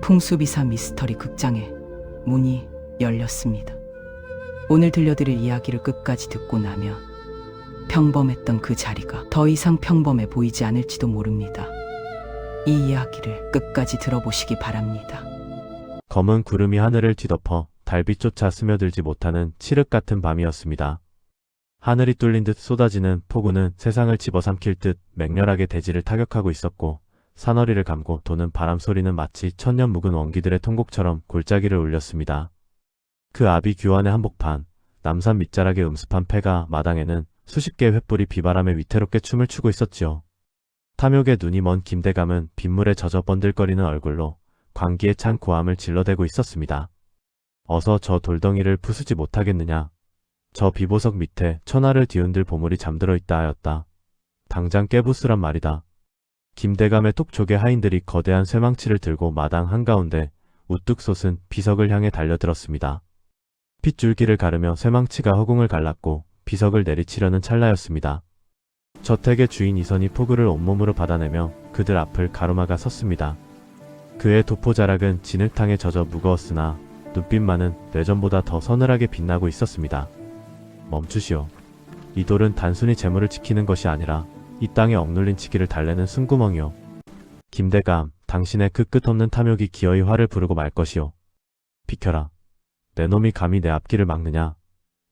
풍수비사 미스터리 극장의 문이 열렸습니다. 오늘 들려드릴 이야기를 끝까지 듣고 나면 평범했던 그 자리가 더 이상 평범해 보이지 않을지도 모릅니다. 이 이야기를 끝까지 들어보시기 바랍니다. 검은 구름이 하늘을 뒤덮어 달빛조차 스며들지 못하는 칠흑 같은 밤이었습니다. 하늘이 뚫린 듯 쏟아지는 폭우는 세상을 집어삼킬 듯 맹렬하게 대지를 타격하고 있었고, 사너리를 감고 도는 바람 소리는 마치 천년 묵은 원기들의 통곡처럼 골짜기를 울렸습니다. 그 아비 규환의 한복판, 남산 밑자락의 음습한 폐가 마당에는 수십 개의 횃불이 비바람에 위태롭게 춤을 추고 있었지요. 탐욕의 눈이 먼 김대감은 빗물에 젖어 번들거리는 얼굴로 광기에 찬 고함을 질러대고 있었습니다. 어서 저 돌덩이를 부수지 못하겠느냐. 저 비보석 밑에 천하를 뒤흔들 보물이 잠들어 있다 하였다. 당장 깨부수란 말이다. 김대감의 톡촉의 하인들이 거대한 쇠망치를 들고 마당 한가운데 우뚝 솟은 비석을 향해 달려들었습니다. 핏줄기를 가르며 쇠망치가 허공을 갈랐고 비석을 내리치려는 찰나였습니다. 저택의 주인 이선이 포구를 온몸으로 받아내며 그들 앞을 가로막아 섰습니다. 그의 도포자락은 진흙탕에 젖어 무거웠으나 눈빛만은 뇌전보다 더 서늘하게 빛나고 있었습니다. 멈추시오. 이 돌은 단순히 재물을 지키는 것이 아니라 이 땅에 억눌린 치기를 달래는 숨구멍이오. 김대감, 당신의 그 끝없는 탐욕이 기어이 화를 부르고 말 것이오. 비켜라. 내 놈이 감히 내 앞길을 막느냐.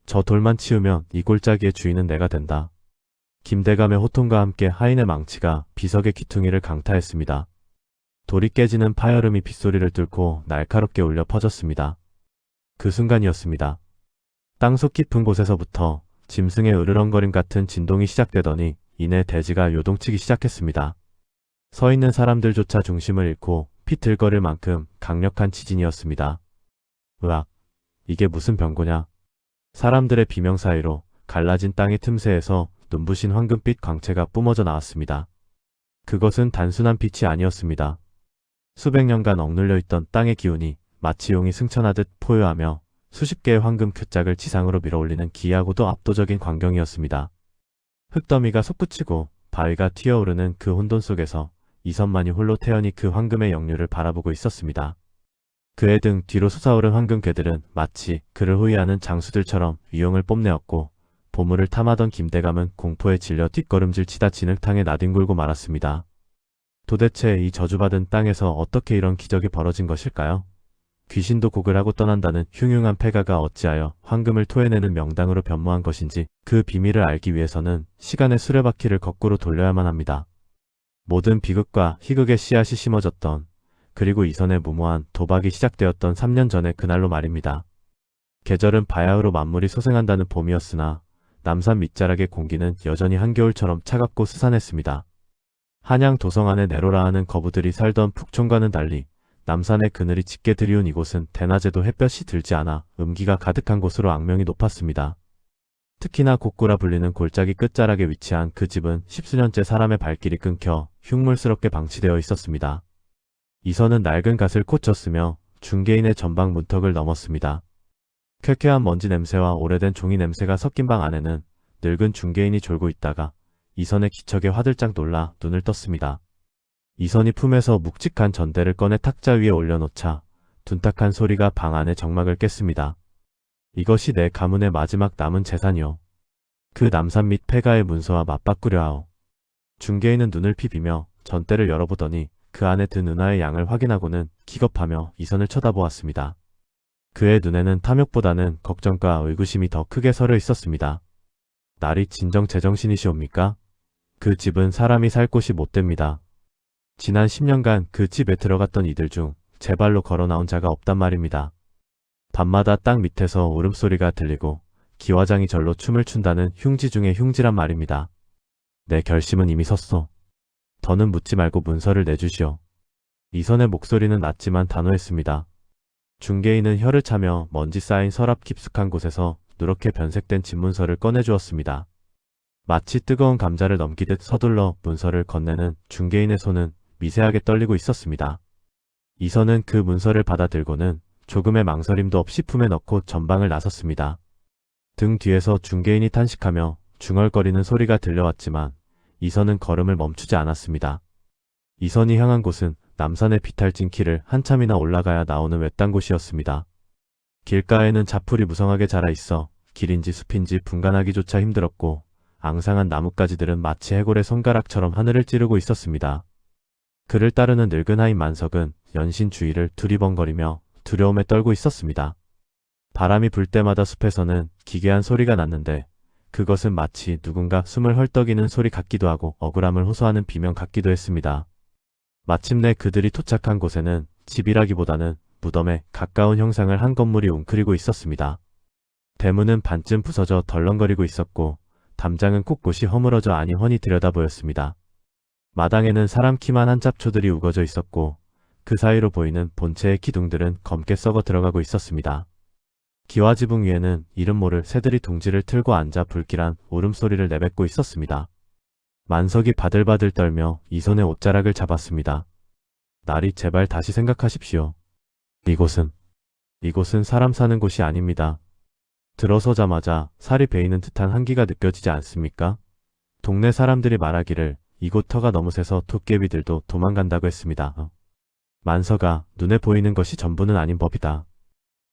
저 돌만 치우면 이 골짜기의 주인은 내가 된다. 김대감의 호통과 함께 하인의 망치가 비석의 귀퉁이를 강타했습니다. 돌이 깨지는 파열음이 빗소리를 뚫고 날카롭게 울려 퍼졌습니다. 그 순간이었습니다. 땅속 깊은 곳에서부터 짐승의 으르렁거림 같은 진동이 시작되더니 이내 대지가 요동치기 시작했습니다. 서 있는 사람들조차 중심을 잃고 피틀거릴 만큼 강력한 지진이었습니다. 으악, 이게 무슨 병고냐. 사람들의 비명 사이로 갈라진 땅의 틈새에서 눈부신 황금빛 광채가 뿜어져 나왔습니다. 그것은 단순한 빛이 아니었습니다. 수백 년간 억눌려 있던 땅의 기운이 마치 용이 승천하듯 포효하며 수십 개의 황금 큐짝을 지상으로 밀어올리는 기이하고도 압도적인 광경이었습니다. 흙더미가 솟구치고 바위가 튀어오르는 그 혼돈 속에서 이선만이 홀로 태연히 그 황금의 역류를 바라보고 있었습니다. 그의 등 뒤로 솟아오른 황금 궤들은 마치 그를 호위하는 장수들처럼 위용을 뽐내었고, 보물을 탐하던 김대감은 공포에 질려 뒷걸음질 치다 진흙탕에 나뒹굴고 말았습니다. 도대체 이 저주받은 땅에서 어떻게 이런 기적이 벌어진 것일까요? 귀신도 곡을 하고 떠난다는 흉흉한 폐가가 어찌하여 황금을 토해내는 명당으로 변모한 것인지 그 비밀을 알기 위해서는 시간의 수레바퀴를 거꾸로 돌려야만 합니다. 모든 비극과 희극의 씨앗이 심어졌던, 그리고 이선의 무모한 도박이 시작되었던 3년 전의 그날로 말입니다. 계절은 바야흐로 만물이 소생한다는 봄이었으나 남산 밑자락의 공기는 여전히 한겨울처럼 차갑고 스산했습니다. 한양 도성 안에 내로라 하는 거부들이 살던 북촌과는 달리 남산의 그늘이 짙게 드리운 이곳은 대낮에도 햇볕이 들지 않아 음기가 가득한 곳으로 악명이 높았습니다. 특히나 곡구라 불리는 골짜기 끝자락에 위치한 그 집은 십수년째 사람의 발길이 끊겨 흉물스럽게 방치되어 있었습니다. 이선은 낡은 갓을 꽂혔으며 중개인의 전방 문턱을 넘었습니다. 쾌쾌한 먼지 냄새와 오래된 종이 냄새가 섞인 방 안에는 늙은 중개인이 졸고 있다가 이선의 기척에 화들짝 놀라 눈을 떴습니다. 이선이 품에서 묵직한 전대를 꺼내 탁자 위에 올려놓자 둔탁한 소리가 방 안의 정막을 깼습니다. 이것이 내 가문의 마지막 남은 재산이오. 그 남산 및 폐가의 문서와 맞바꾸려 하오. 중개인은 눈을 피비며 전대를 열어보더니 그 안에 든 은하의 양을 확인하고는 기겁하며 이선을 쳐다보았습니다. 그의 눈에는 탐욕보다는 걱정과 의구심이 더 크게 서려 있었습니다. 날이 진정 제정신이시옵니까? 그 집은 사람이 살 곳이 못 됩니다. 지난 10년간 그 집에 들어갔던 이들 중 제 발로 걸어 나온 자가 없단 말입니다. 밤마다 땅 밑에서 울음소리가 들리고 기와장이 절로 춤을 춘다는 흉지 중의 흉지란 말입니다. 내 결심은 이미 섰소. 더는 묻지 말고 문서를 내주시오. 이선의 목소리는 낮지만 단호했습니다. 중개인은 혀를 차며 먼지 쌓인 서랍 깊숙한 곳에서 누렇게 변색된 집문서를 꺼내주었습니다. 마치 뜨거운 감자를 넘기듯 서둘러 문서를 건네는 중개인의 손은 미세하게 떨리고 있었습니다. 이선은 그 문서를 받아들고는 조금의 망설임도 없이 품에 넣고 전방을 나섰습니다. 등 뒤에서 중개인이 탄식하며 중얼거리는 소리가 들려왔지만 이선은 걸음을 멈추지 않았습니다. 이선이 향한 곳은 남산의 비탈진 길을 한참이나 올라가야 나오는 외딴 곳이었습니다. 길가에는 자풀이 무성하게 자라 있어 길인지 숲인지 분간하기조차 힘들었고 앙상한 나뭇가지들은 마치 해골의 손가락처럼 하늘을 찌르고 있었습니다. 그를 따르는 늙은 하인 만석은 연신 주위를 두리번거리며 두려움에 떨고 있었습니다. 바람이 불 때마다 숲에서는 기괴한 소리가 났는데 그것은 마치 누군가 숨을 헐떡이는 소리 같기도 하고 억울함을 호소하는 비명 같기도 했습니다. 마침내 그들이 도착한 곳에는 집이라기보다는 무덤에 가까운 형상을 한 건물이 웅크리고 있었습니다. 대문은 반쯤 부서져 덜렁거리고 있었고 담장은 꼿꼿이 허물어져 아니 훤히 들여다 보였습니다. 마당에는 사람 키만 한 잡초들이 우거져 있었고 그 사이로 보이는 본체의 기둥들은 검게 썩어 들어가고 있었습니다. 기와지붕 위에는 이름 모를 새들이 둥지를 틀고 앉아 불길한 울음소리를 내뱉고 있었습니다. 만석이 바들바들 떨며 이 손에 옷자락을 잡았습니다. 나리 제발 다시 생각하십시오. 이곳은 사람 사는 곳이 아닙니다. 들어서자마자 살이 베이는 듯한 한기가 느껴지지 않습니까? 동네 사람들이 말하기를 이곳 터가 너무 세서 도깨비들도 도망간다고 했습니다. 만석아, 눈에 보이는 것이 전부는 아닌 법이다.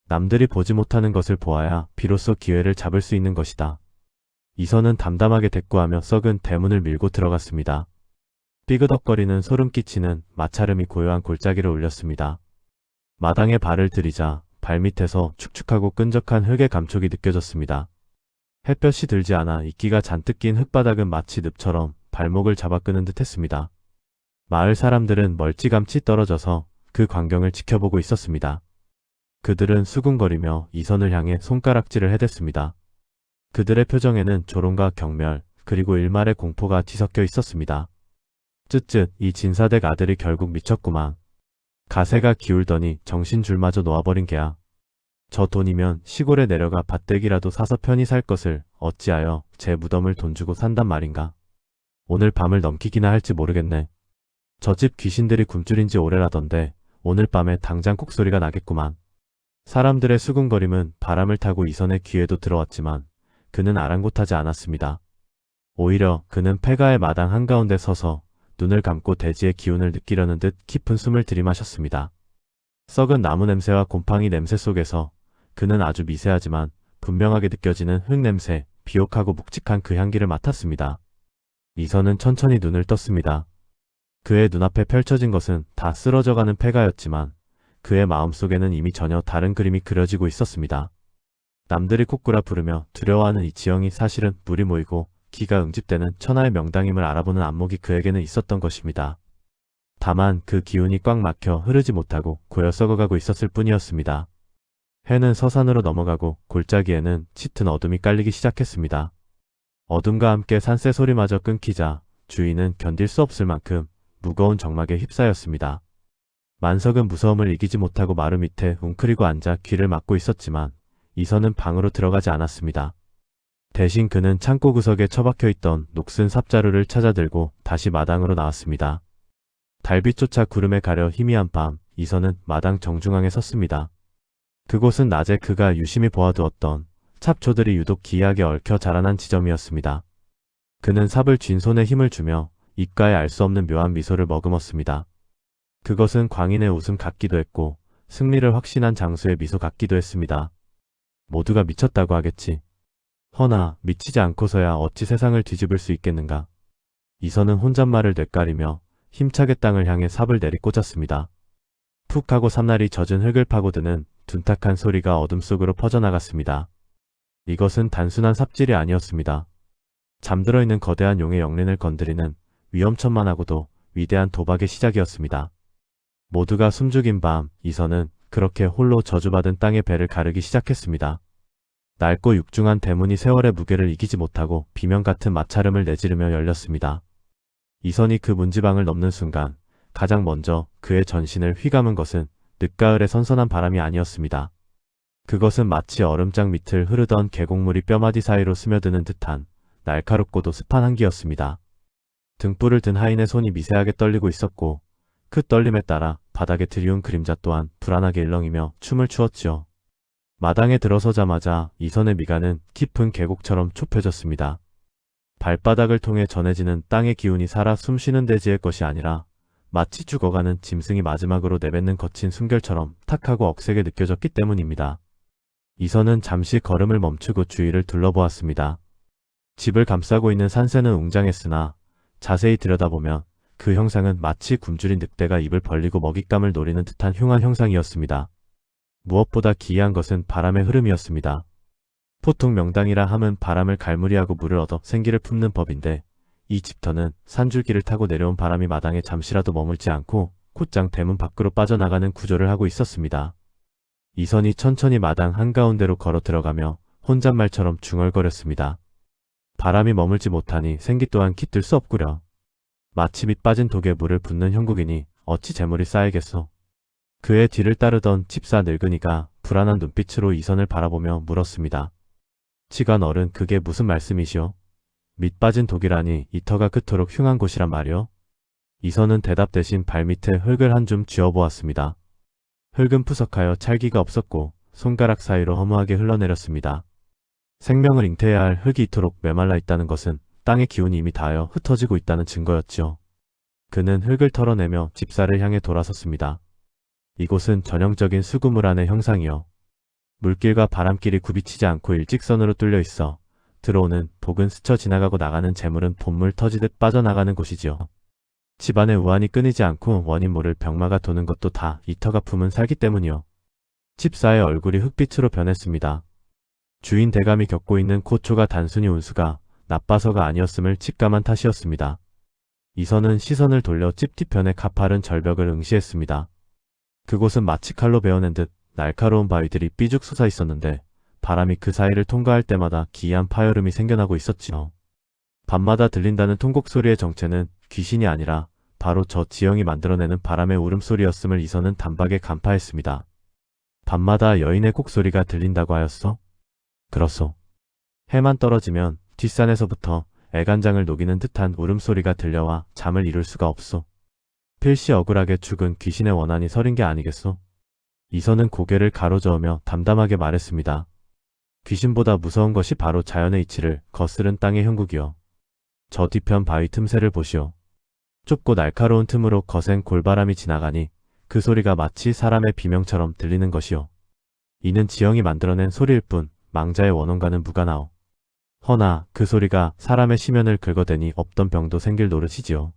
남들이 보지 못하는 것을 보아야 비로소 기회를 잡을 수 있는 것이다. 이선은 담담하게 대꾸하며 썩은 대문을 밀고 들어갔습니다. 삐그덕거리는 소름 끼치는 마차름이 고요한 골짜기를 울렸습니다. 마당에 발을 들이자 발밑에서 축축하고 끈적한 흙의 감촉이 느껴졌습니다. 햇볕이 들지 않아 이끼가 잔뜩 낀 흙바닥은 마치 늪처럼 발목을 잡아 끄는 듯 했습니다. 마을 사람들은 멀찌감치 떨어져서 그 광경을 지켜보고 있었습니다. 그들은 수군거리며 이선을 향해 손가락질을 해댔습니다. 그들의 표정에는 조롱과 경멸 그리고 일말의 공포가 뒤섞여 있었습니다. 쯧쯧, 이 진사댁 아들이 결국 미쳤구만. 가세가 기울더니 정신줄마저 놓아버린 개야. 저 돈이면 시골에 내려가 밭대기라도 사서 편히 살 것을 어찌하여 제 무덤을 돈 주고 산단 말인가. 오늘 밤을 넘기기나 할지 모르겠네. 저 집 귀신들이 굶주린지 오래라던데 오늘 밤에 당장 콕소리가 나겠구만. 사람들의 수군거림은 바람을 타고 이선의 귀에도 들어왔지만 그는 아랑곳하지 않았습니다. 오히려 그는 폐가의 마당 한가운데 서서 눈을 감고 대지의 기운을 느끼려는 듯 깊은 숨을 들이마셨습니다. 썩은 나무 냄새와 곰팡이 냄새 속에서 그는 아주 미세하지만 분명하게 느껴지는 흙냄새, 비옥하고 묵직한 그 향기를 맡았습니다. 이선은 천천히 눈을 떴습니다. 그의 눈앞에 펼쳐진 것은 다 쓰러져가는 폐가였지만 그의 마음속에는 이미 전혀 다른 그림이 그려지고 있었습니다. 남들이 코꾸라 부르며 두려워하는 이 지형이 사실은 물이 모이고 기가 응집되는 천하의 명당임을 알아보는 안목이 그에게는 있었던 것입니다. 다만 그 기운이 꽉 막혀 흐르지 못하고 고여 썩어가고 있었을 뿐이었습니다. 해는 서산으로 넘어가고 골짜기에는 짙은 어둠이 깔리기 시작했습니다. 어둠과 함께 산새 소리마저 끊기자 주위는 견딜 수 없을 만큼 무거운 정막에 휩싸였습니다. 만석은 무서움을 이기지 못하고 마루 밑에 웅크리고 앉아 귀를 막고 있었지만 이선은 방으로 들어가지 않았습니다. 대신 그는 창고 구석에 처박혀 있던 녹슨 삽자루를 찾아 들고 다시 마당으로 나왔습니다. 달빛조차 구름에 가려 희미한 밤, 이선은 마당 정중앙에 섰습니다. 그곳은 낮에 그가 유심히 보아두었던 잡초들이 유독 기이하게 얽혀 자라난 지점이었습니다. 그는 삽을 쥔 손에 힘을 주며 입가에 알 수 없는 묘한 미소를 머금었습니다. 그것은 광인의 웃음 같기도 했고 승리를 확신한 장수의 미소 같기도 했습니다. 모두가 미쳤다고 하겠지. 허나 미치지 않고서야 어찌 세상을 뒤집을 수 있겠는가. 이선은 혼잣말을 되까리며 힘차게 땅을 향해 삽을 내리꽂았습니다. 푹 하고 삼날이 젖은 흙을 파고드는 둔탁한 소리가 어둠 속으로 퍼져나갔습니다. 이것은 단순한 삽질이 아니었습니다. 잠들어 있는 거대한 용의 영린을 건드리는 위험천만하고도 위대한 도박의 시작이었습니다. 모두가 숨죽인 밤, 이선은 그렇게 홀로 저주받은 땅의 배를 가르기 시작했습니다. 낡고 육중한 대문이 세월의 무게를 이기지 못하고 비명 같은 마찰음을 내지르며 열렸습니다. 이선이 그 문지방을 넘는 순간 가장 먼저 그의 전신을 휘감은 것은 늦가을의 선선한 바람이 아니었습니다. 그것은 마치 얼음장 밑을 흐르던 계곡물이 뼈마디 사이로 스며드는 듯한 날카롭고도 습한 한기였습니다. 등불을 든 하인의 손이 미세하게 떨리고 있었고 그 떨림에 따라 바닥에 드리운 그림자 또한 불안하게 일렁이며 춤을 추었지요. 마당에 들어서자마자 이선의 미간은 깊은 계곡처럼 좁혀졌습니다. 발바닥을 통해 전해지는 땅의 기운이 살아 숨쉬는 대지의 것이 아니라 마치 죽어가는 짐승이 마지막으로 내뱉는 거친 숨결처럼 탁하고 억세게 느껴졌기 때문입니다. 이선은 잠시 걸음을 멈추고 주위를 둘러보았습니다. 집을 감싸고 있는 산새는 웅장했으나 자세히 들여다보면 그 형상은 마치 굶주린 늑대가 입을 벌리고 먹잇감을 노리는 듯한 흉한 형상이었습니다. 무엇보다 기이한 것은 바람의 흐름이었습니다. 보통 명당이라 함은 바람을 갈무리하고 물을 얻어 생기를 품는 법인데 이 집터는 산줄기를 타고 내려온 바람이 마당에 잠시라도 머물지 않고 곧장 대문 밖으로 빠져나가는 구조를 하고 있었습니다. 이선이 천천히 마당 한가운데로 걸어 들어가며 혼잣말처럼 중얼거렸습니다. 바람이 머물지 못하니 생기 또한 깃들 수 없구려. 마치 밑 빠진 독에 물을 붓는 형국이니 어찌 재물이 쌓이겠소. 그의 뒤를 따르던 집사 늙은이가 불안한 눈빛으로 이선을 바라보며 물었습니다. 치관 어른, 그게 무슨 말씀이시오? 밑 빠진 독이라니 이터가 그토록 흉한 곳이란 말이오? 이선은 대답 대신 발밑에 흙을 한 줌 쥐어보았습니다. 흙은 푸석하여 찰기가 없었고 손가락 사이로 허무하게 흘러내렸습니다. 생명을 잉태해야 할 흙이 이토록 메말라 있다는 것은 땅의 기운이 이미 닿아 흩어지고 있다는 증거였지요. 그는 흙을 털어내며 집사를 향해 돌아섰습니다. 이곳은 전형적인 수구물 안의 형상이요. 물길과 바람길이 굽이치지 않고 일직선으로 뚫려 있어 들어오는 복은 스쳐 지나가고 나가는 재물은 봇물 터지듯 빠져나가는 곳이지요. 집안의 우환이 끊이지 않고 원인 모를 병마가 도는 것도 다 이터가 품은 살기 때문이요. 집사의 얼굴이 흙빛으로 변했습니다. 주인 대감이 겪고 있는 고초가 단순히 운수가 나빠서가 아니었음을 직감한 탓이었습니다. 이선은 시선을 돌려 집 뒤편의 가파른 절벽을 응시했습니다. 그곳은 마치 칼로 베어낸 듯 날카로운 바위들이 삐죽 솟아 있었는데 바람이 그 사이를 통과할 때마다 기이한 파열음이 생겨나고 있었지요. 밤마다 들린다는 통곡 소리의 정체는 귀신이 아니라 바로 저 지형이 만들어내는 바람의 울음소리였음을 이선은 단박에 간파했습니다. 밤마다 여인의 곡소리가 들린다고 하였소? 그렇소. 해만 떨어지면 뒷산에서부터 애간장을 녹이는 듯한 울음소리가 들려와 잠을 이룰 수가 없소. 필시 억울하게 죽은 귀신의 원한이 서린 게 아니겠소? 이선은 고개를 가로저으며 담담하게 말했습니다. 귀신보다 무서운 것이 바로 자연의 이치를 거스른 땅의 형국이요. 저 뒤편 바위 틈새를 보시오. 좁고 날카로운 틈으로 거센 골바람이 지나가니 그 소리가 마치 사람의 비명처럼 들리는 것이요. 이는 지형이 만들어낸 소리일 뿐 망자의 원혼과는 무관하오. 허나 그 소리가 사람의 심연을 긁어대니 없던 병도 생길 노릇이지요.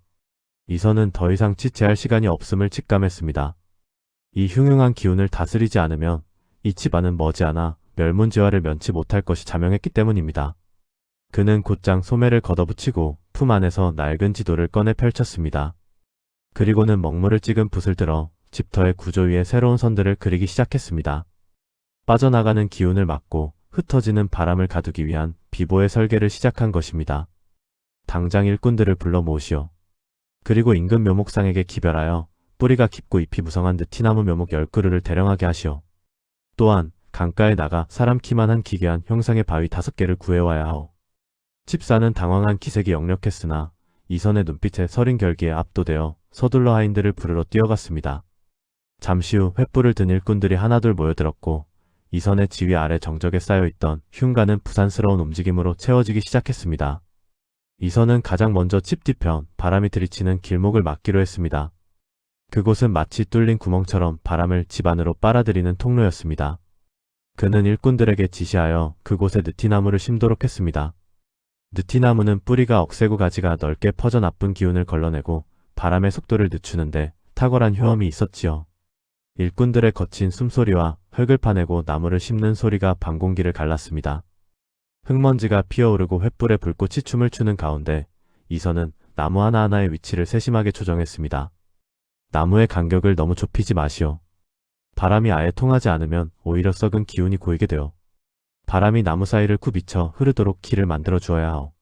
이선은 더 이상 지체할 시간이 없음을 직감했습니다. 이 흉흉한 기운을 다스리지 않으면 이 집안은 머지않아 멸문지화를 면치 못할 것이 자명했기 때문입니다. 그는 곧장 소매를 걷어붙이고 품 안에서 낡은 지도를 꺼내 펼쳤습니다. 그리고는 먹물을 찍은 붓을 들어 집터의 구조 위에 새로운 선들을 그리기 시작했습니다. 빠져나가는 기운을 막고 흩어지는 바람을 가두기 위한 비보의 설계를 시작한 것입니다. 당장 일꾼들을 불러 모으시오. 그리고 인근 묘목상에게 기별하여 뿌리가 깊고 잎이 무성한 느티나무 묘목 10그루를 대령하게 하시오. 또한 강가에 나가 사람 키만한 기괴한 형상의 바위 5개를 구해와야 하오. 집사는 당황한 기색이 역력했으나 이선의 눈빛에 서린 결기에 압도되어 서둘러 하인들을 부르러 뛰어갔습니다. 잠시 후 횃불을 든 일꾼들이 하나둘 모여들었고 이선의 지휘 아래 정적에 쌓여있던 흉가는 부산스러운 움직임으로 채워지기 시작했습니다. 이선은 가장 먼저 집 뒤편 바람이 들이치는 길목을 막기로 했습니다. 그곳은 마치 뚫린 구멍처럼 바람을 집 안으로 빨아들이는 통로였습니다. 그는 일꾼들에게 지시하여 그곳에 느티나무를 심도록 했습니다. 느티나무는 뿌리가 억세고 가지가 넓게 퍼져 나쁜 기운을 걸러내고 바람의 속도를 늦추는데 탁월한 효험이 있었지요. 일꾼들의 거친 숨소리와 흙을 파내고 나무를 심는 소리가 밤 공기를 갈랐습니다. 흙먼지가 피어오르고 횃불에 불꽃이 춤을 추는 가운데 이선은 나무 하나하나의 위치를 세심하게 조정했습니다. 나무의 간격을 너무 좁히지 마시오. 바람이 아예 통하지 않으면 오히려 썩은 기운이 고이게 되어 바람이 나무 사이를 굽이쳐 흐르도록 길을 만들어 주어야 하오.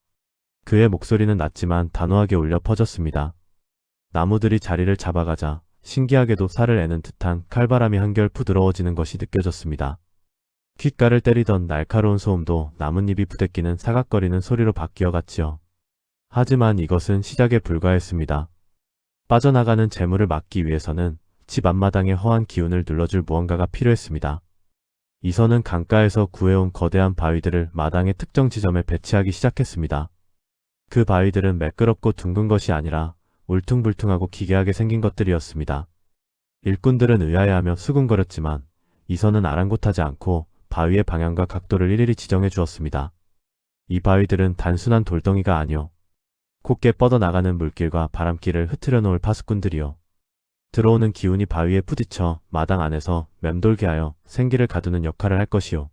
그의 목소리는 낮지만 단호하게 울려 퍼졌습니다. 나무들이 자리를 잡아가자 신기하게도 살을 애는 듯한 칼바람이 한결 부드러워지는 것이 느껴졌습니다. 귓가를 때리던 날카로운 소음도 나뭇잎이 부대끼는 사각거리는 소리로 바뀌어 갔지요. 하지만 이것은 시작에 불과했습니다. 빠져나가는 재물을 막기 위해서는 집 앞마당에 허한 기운을 눌러줄 무언가가 필요했습니다. 이선은 강가에서 구해온 거대한 바위들을 마당의 특정 지점에 배치하기 시작했습니다. 그 바위들은 매끄럽고 둥근 것이 아니라 울퉁불퉁하고 기괴하게 생긴 것들이었습니다. 일꾼들은 의아해하며 수군거렸지만 이선은 아랑곳하지 않고 바위의 방향과 각도를 일일이 지정해 주었습니다. 이 바위들은 단순한 돌덩이가 아니오 곱게 뻗어나가는 물길과 바람길을 흐트려 놓을 파수꾼들이요. 들어오는 기운이 바위에 부딪혀 마당 안에서 맴돌게 하여 생기를 가두는 역할을 할 것이요.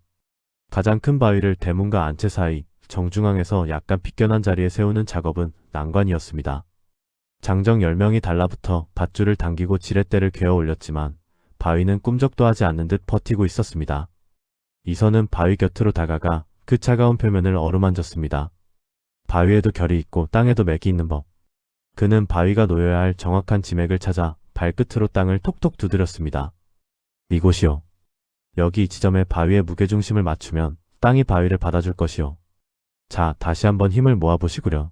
가장 큰 바위를 대문과 안채 사이 정중앙에서 약간 비껴난 자리에 세우는 작업은 난관이었습니다. 장정 10명이 달라붙어 밧줄을 당기고 지렛대를 괴어 올렸지만 바위는 꿈쩍도 하지 않는 듯 버티고 있었습니다. 이선은 바위 곁으로 다가가 그 차가운 표면을 어루만졌습니다. 바위에도 결이 있고 땅에도 맥이 있는 법. 그는 바위가 놓여야 할 정확한 지맥을 찾아 발끝으로 땅을 톡톡 두드렸습니다. 이곳이요. 여기 이 지점에 바위의 무게중심을 맞추면 땅이 바위를 받아줄 것이요. 자, 다시 한번 힘을 모아보시구려.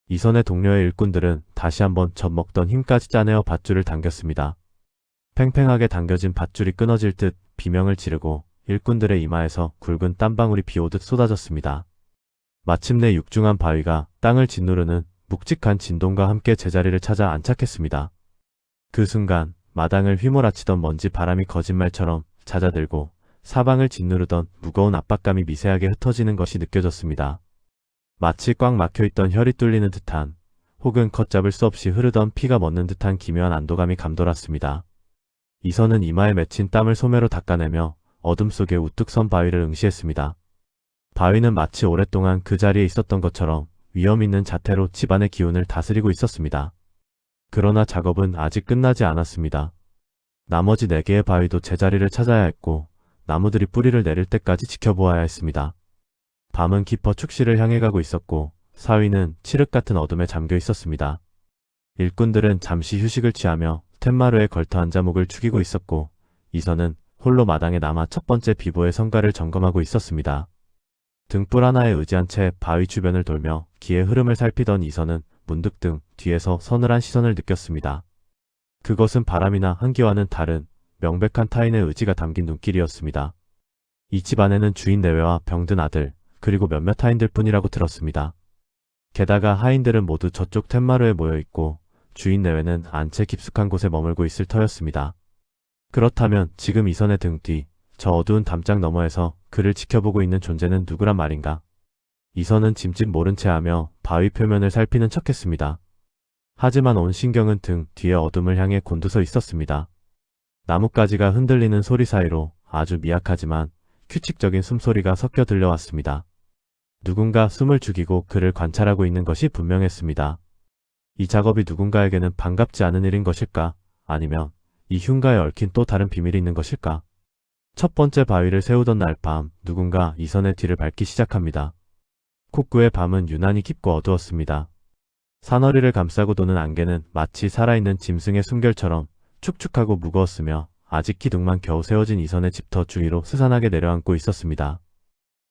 이선의 동료의 일꾼들은 다시 한번 젖먹던 힘까지 짜내어 밧줄을 당겼습니다. 팽팽하게 당겨진 밧줄이 끊어질 듯 비명을 지르고 일꾼들의 이마에서 굵은 땀방울이 비오듯 쏟아졌습니다. 마침내 육중한 바위가 땅을 짓누르는 묵직한 진동과 함께 제자리를 찾아 안착했습니다. 그 순간 마당을 휘몰아치던 먼지 바람이 거짓말처럼 잦아들고 사방을 짓누르던 무거운 압박감이 미세하게 흩어지는 것이 느껴졌습니다. 마치 꽉 막혀있던 혈이 뚫리는 듯한 혹은 걷잡을 수 없이 흐르던 피가 멎는 듯한 기묘한 안도감이 감돌았습니다. 이선은 이마에 맺힌 땀을 소매로 닦아내며 어둠 속에 우뚝 선 바위를 응시했습니다. 바위는 마치 오랫동안 그 자리에 있었던 것처럼 위험 있는 자태로 집안의 기운을 다스리고 있었습니다. 그러나 작업은 아직 끝나지 않았습니다. 나머지 4개의 바위도 제자리를 찾아야 했고 나무들이 뿌리를 내릴 때까지 지켜보아야 했습니다. 밤은 깊어 축시를 향해 가고 있었고 사위는 칠흑 같은 어둠에 잠겨 있었습니다. 일꾼들은 잠시 휴식을 취하며 텐마루에 걸터 앉아 목을 축이고 있었고 이선은 홀로 마당에 남아 첫 번째 비보의 성과를 점검하고 있었습니다. 등불 하나에 의지한 채 바위 주변을 돌며 기의 흐름을 살피던 이선은 문득 등 뒤에서 서늘한 시선을 느꼈습니다. 그것은 바람이나 한기와는 다른 명백한 타인의 의지가 담긴 눈길이었습니다. 이 집 안에는 주인 내외와 병든 아들 그리고 몇몇 하인들 뿐이라고 들었습니다. 게다가 하인들은 모두 저쪽 텐마루에 모여있고 주인 내외는 안채 깊숙한 곳에 머물고 있을 터였습니다. 그렇다면 지금 이선의 등 뒤, 저 어두운 담장 너머에서 그를 지켜보고 있는 존재는 누구란 말인가? 이선은 짐짓 모른 채 하며 바위 표면을 살피는 척했습니다. 하지만 온 신경은 등 뒤의 어둠을 향해 곤두서 있었습니다. 나뭇가지가 흔들리는 소리 사이로 아주 미약하지만 규칙적인 숨소리가 섞여 들려왔습니다. 누군가 숨을 죽이고 그를 관찰하고 있는 것이 분명했습니다. 이 작업이 누군가에게는 반갑지 않은 일인 것일까? 아니면 이 흉가에 얽힌 또 다른 비밀이 있는 것일까? 첫 번째 바위를 세우던 날 밤 누군가 이선의 뒤를 밟기 시작합니다. 콧구의 밤은 유난히 깊고 어두웠습니다. 사너리를 감싸고 도는 안개는 마치 살아있는 짐승의 숨결처럼 축축하고 무거웠으며 아직 기둥만 겨우 세워진 이선의 집터 주위로 스산하게 내려앉고 있었습니다.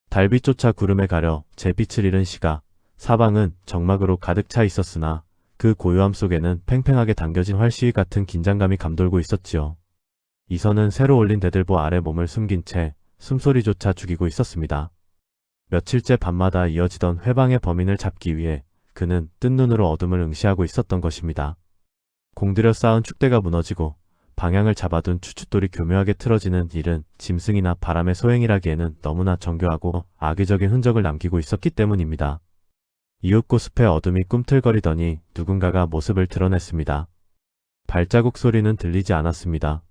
달빛조차 구름에 가려 제 빛을 잃은 시가 사방은 적막으로 가득 차 있었으나 그 고요함 속에는 팽팽하게 당겨진 활시위 같은 긴장감이 감돌고 있었지요. 이선은 새로 올린 대들보 아래 몸을 숨긴 채 숨소리조차 죽이고 있었습니다. 며칠째 밤마다 이어지던 회방의 범인을 잡기 위해 그는 뜬 눈으로 어둠을 응시하고 있었던 것입니다. 공들여 쌓은 축대가 무너지고 방향을 잡아둔 추춧돌이 교묘하게 틀어지는 일은 짐승이나 바람의 소행이라기에는 너무나 정교하고 악의적인 흔적을 남기고 있었기 때문입니다. 이윽고 숲의 어둠이 꿈틀거리더니 누군가가 모습을 드러냈습니다. 발자국 소리는 들리지 않았습니다.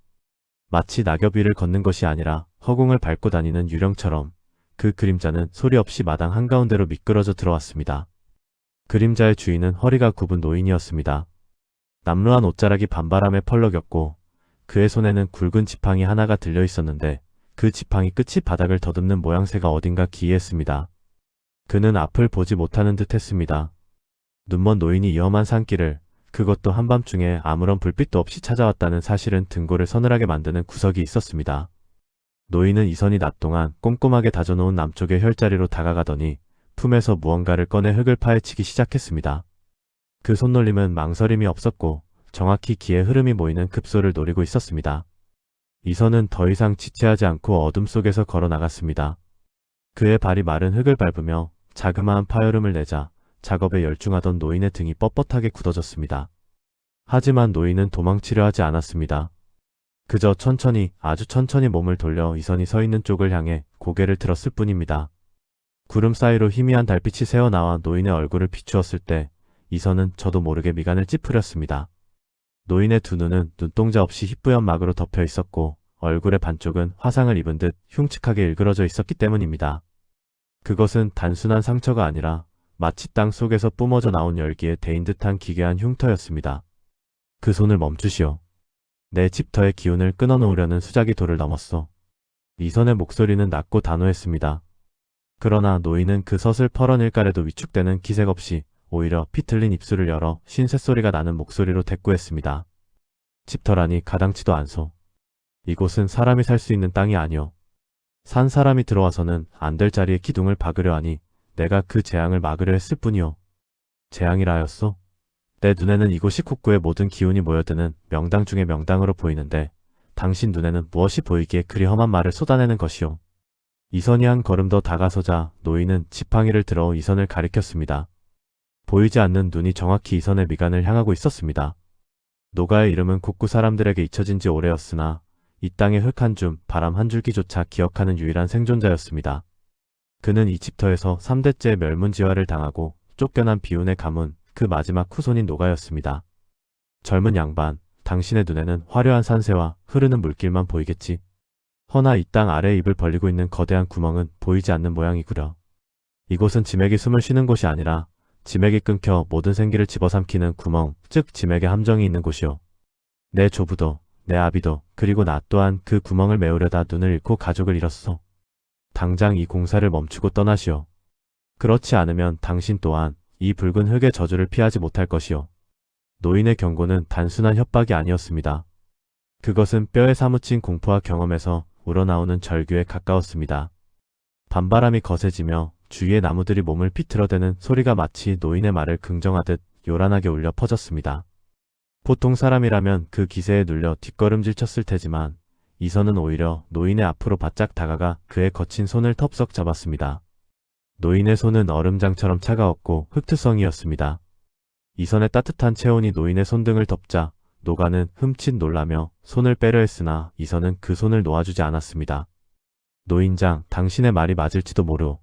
마치 낙엽 위를 걷는 것이 아니라 허공을 밟고 다니는 유령처럼 그 그림자는 소리 없이 마당 한가운데로 미끄러져 들어왔습니다. 그림자의 주인은 허리가 굽은 노인이었습니다. 남루한 옷자락이 밤바람에 펄럭였고 그의 손에는 굵은 지팡이 하나가 들려 있었는데 그 지팡이 끝이 바닥을 더듬는 모양새가 어딘가 기이했습니다. 그는 앞을 보지 못하는 듯 했습니다. 눈먼 노인이 위험한 산길을 그것도 한밤중에 아무런 불빛도 없이 찾아왔다는 사실은 등골을 서늘하게 만드는 구석이 있었습니다. 노인은 이선이 낮 동안 꼼꼼하게 다져놓은 남쪽의 혈자리로 다가가더니 품에서 무언가를 꺼내 흙을 파헤치기 시작했습니다. 그 손놀림은 망설임이 없었고 정확히 기의 흐름이 모이는 급소를 노리고 있었습니다. 이선은 더 이상 지체하지 않고 어둠 속에서 걸어 나갔습니다. 그의 발이 마른 흙을 밟으며 자그마한 파열음을 내자 작업에 열중하던 노인의 등이 뻣뻣하게 굳어졌습니다. 하지만 노인은 도망치려 하지 않았습니다. 그저 천천히, 아주 천천히 몸을 돌려 이선이 서 있는 쪽을 향해 고개를 들었을 뿐입니다. 구름 사이로 희미한 달빛이 새어나와 노인의 얼굴을 비추었을 때 이선은 저도 모르게 미간을 찌푸렸습니다. 노인의 두 눈은 눈동자 없이 희뿌연 막으로 덮여 있었고 얼굴의 반쪽은 화상을 입은 듯 흉측하게 일그러져 있었기 때문입니다. 그것은 단순한 상처가 아니라 마치 땅 속에서 뿜어져 나온 열기에 데인 듯한 기괴한 흉터였습니다. 그 손을 멈추시오. 내 집터의 기운을 끊어놓으려는 수작이 도를 넘었어. 이선의 목소리는 낮고 단호했습니다. 그러나 노인은 그 섯을 펄어닐까래도 위축되는 기색 없이 오히려 피 틀린 입술을 열어 신새소리가 나는 목소리로 대꾸했습니다. 집터라니 가당치도 않소. 이곳은 사람이 살 수 있는 땅이 아니오. 산 사람이 들어와서는 안 될 자리에 기둥을 박으려 하니 내가 그 재앙을 막으려 했을 뿐이오. 재앙이라 하였소? 내 눈에는 이곳이 국구의 모든 기운이 모여드는 명당 중의 명당으로 보이는데 당신 눈에는 무엇이 보이기에 그리 험한 말을 쏟아내는 것이오. 이선이 한 걸음 더 다가서자 노인은 지팡이를 들어 이선을 가리켰습니다. 보이지 않는 눈이 정확히 이선의 미간을 향하고 있었습니다. 노가의 이름은 국구 사람들에게 잊혀진 지 오래였으나 이 땅의 흙 한 줌, 바람 한 줄기조차 기억하는 유일한 생존자였습니다. 그는 이 집터에서 3대째 멸문지화를 당하고 쫓겨난 비운의 가문, 그 마지막 후손인 노가였습니다. 젊은 양반, 당신의 눈에는 화려한 산세와 흐르는 물길만 보이겠지. 허나 이 땅 아래에 입을 벌리고 있는 거대한 구멍은 보이지 않는 모양이구려. 이곳은 지맥이 숨을 쉬는 곳이 아니라 지맥이 끊겨 모든 생기를 집어삼키는 구멍, 즉 지맥의 함정이 있는 곳이오. 내 조부도, 내 아비도, 그리고 나 또한 그 구멍을 메우려다 눈을 잃고 가족을 잃었어. 당장 이 공사를 멈추고 떠나시오. 그렇지 않으면 당신 또한 이 붉은 흙의 저주를 피하지 못할 것이오. 노인의 경고는 단순한 협박이 아니었습니다. 그것은 뼈에 사무친 공포와 경험에서 우러나오는 절규에 가까웠습니다. 밤바람이 거세지며 주위의 나무들이 몸을 비틀어대는 소리가 마치 노인의 말을 긍정하듯 요란하게 울려 퍼졌습니다. 보통 사람이라면 그 기세에 눌려 뒷걸음질 쳤을 테지만 이선은 오히려 노인의 앞으로 바짝 다가가 그의 거친 손을 텁썩 잡았습니다. 노인의 손은 얼음장처럼 차가웠고 흑투성이었습니다. 이선의 따뜻한 체온이 노인의 손등을 덮자 노가는 흠칫 놀라며 손을 빼려 했으나 이선은 그 손을 놓아주지 않았습니다. 노인장, 당신의 말이 맞을지도 모르오.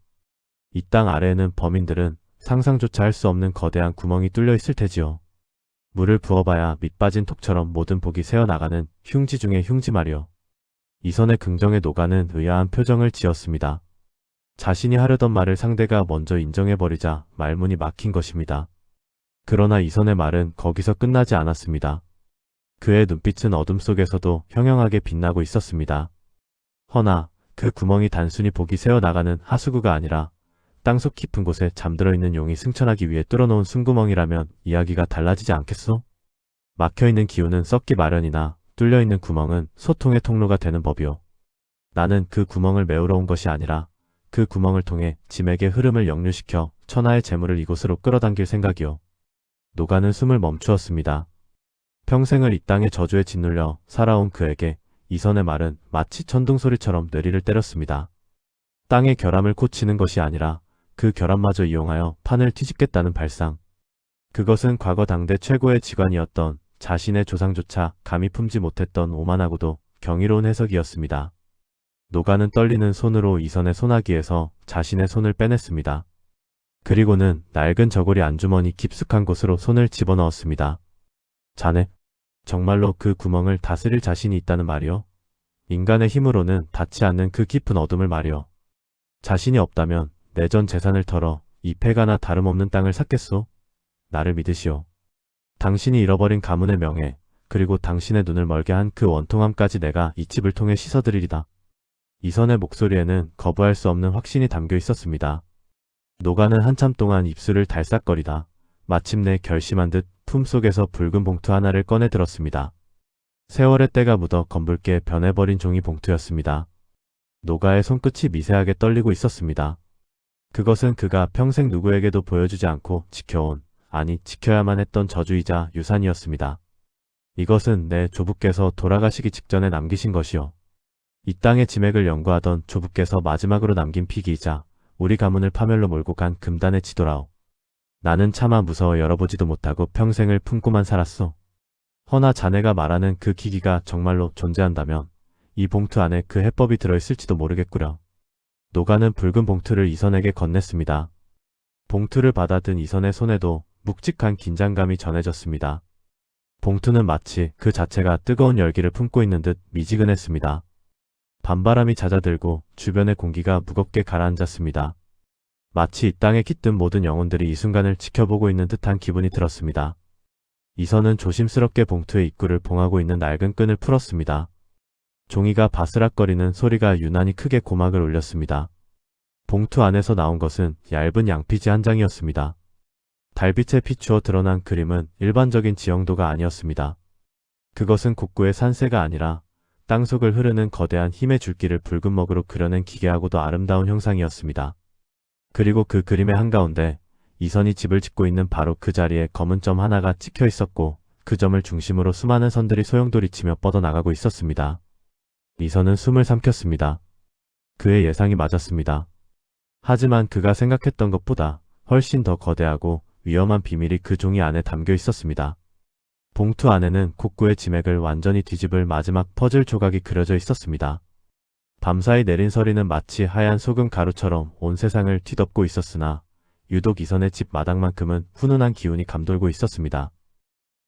이 땅 아래에는 범인들은 상상조차 할 수 없는 거대한 구멍이 뚫려 있을 테지요. 물을 부어봐야 밑빠진 톡처럼 모든 복이 새어나가는 흉지 중의 흉지 말이오. 이선의 긍정의 노가는 의아한 표정을 지었습니다. 자신이 하려던 말을 상대가 먼저 인정해버리자 말문이 막힌 것입니다. 그러나 이선의 말은 거기서 끝나지 않았습니다. 그의 눈빛은 어둠 속에서도 형형하게 빛나고 있었습니다. 허나 그 구멍이 단순히 복이 새어나가는 하수구가 아니라 땅속 깊은 곳에 잠들어 있는 용이 승천하기 위해 뚫어놓은 숨구멍이라면 이야기가 달라지지 않겠소? 막혀있는 기운은 썩기 마련이나 뚫려있는 구멍은 소통의 통로가 되는 법이오. 나는 그 구멍을 메우러 온 것이 아니라 그 구멍을 통해 지맥의 흐름을 역류시켜 천하의 재물을 이곳으로 끌어당길 생각이오. 노가는 숨을 멈추었습니다. 평생을 이 땅의 저주에 짓눌려 살아온 그에게 이선의 말은 마치 천둥소리처럼 뇌리를 때렸습니다. 땅의 결함을 고치는 것이 아니라 그 결함마저 이용하여 판을 뒤집겠다는 발상. 그것은 과거 당대 최고의 직관이었던 자신의 조상조차 감히 품지 못했던 오만하고도 경이로운 해석이었습니다. 노가는 떨리는 손으로 이선의 소나기에서 자신의 손을 빼냈습니다. 그리고는 낡은 저고리 안주머니 깊숙한 곳으로 손을 집어넣었습니다. 자네, 정말로 그 구멍을 다스릴 자신이 있다는 말이오? 인간의 힘으로는 닿지 않는 그 깊은 어둠을 말이오. 자신이 없다면 내 전 재산을 털어 이 폐가나 다름없는 땅을 샀겠소? 나를 믿으시오. 당신이 잃어버린 가문의 명예, 그리고 당신의 눈을 멀게 한 그 원통함까지 내가 이 집을 통해 씻어드리리다. 이선의 목소리에는 거부할 수 없는 확신이 담겨 있었습니다. 노가는 한참 동안 입술을 달싹거리다 마침내 결심한 듯 품속에서 붉은 봉투 하나를 꺼내 들었습니다. 세월의 때가 묻어 검붉게 변해버린 종이 봉투였습니다. 노가의 손끝이 미세하게 떨리고 있었습니다. 그것은 그가 평생 누구에게도 보여주지 않고 지켜온, 아니 지켜야만 했던 저주이자 유산이었습니다. 이것은 내 조부께서 돌아가시기 직전에 남기신 것이요. 이 땅의 지맥을 연구하던 조부께서 마지막으로 남긴 필기이자 우리 가문을 파멸로 몰고 간 금단의 지도라오. 나는 차마 무서워 열어보지도 못하고 평생을 품고만 살았소. 허나 자네가 말하는 그 기기가 정말로 존재한다면 이 봉투 안에 그 해법이 들어있을지도 모르겠구려. 노가는 붉은 봉투를 이선에게 건넸습니다. 봉투를 받아든 이선의 손에도 묵직한 긴장감이 전해졌습니다. 봉투는 마치 그 자체가 뜨거운 열기를 품고 있는 듯 미지근했습니다. 밤바람이 잦아들고 주변의 공기가 무겁게 가라앉았습니다. 마치 이 땅에 깃든 모든 영혼들이 이 순간을 지켜보고 있는 듯한 기분이 들었습니다. 이선은 조심스럽게 봉투의 입구를 봉하고 있는 낡은 끈을 풀었습니다. 종이가 바스락거리는 소리가 유난히 크게 고막을 울렸습니다. 봉투 안에서 나온 것은 얇은 양피지 한 장이었습니다. 달빛에 비추어 드러난 그림은 일반적인 지형도가 아니었습니다. 그것은 국구의 산새가 아니라 땅속을 흐르는 거대한 힘의 줄기를 붉은 먹으로 그려낸 기괴하고도 아름다운 형상이었습니다. 그리고 그 그림의 한가운데 이선이 집을 짓고 있는 바로 그 자리에 검은 점 하나가 찍혀 있었고 그 점을 중심으로 수많은 선들이 소용돌이치며 뻗어나가고 있었습니다. 이선은 숨을 삼켰습니다. 그의 예상이 맞았습니다. 하지만 그가 생각했던 것보다 훨씬 더 거대하고 위험한 비밀이 그 종이 안에 담겨 있었습니다. 봉투 안에는 국구의 지맥을 완전히 뒤집을 마지막 퍼즐 조각이 그려져 있었습니다. 밤사이 내린 서리는 마치 하얀 소금 가루처럼 온 세상을 뒤덮고 있었으나 유독 이선의 집 마당만큼은 훈훈한 기운이 감돌고 있었습니다.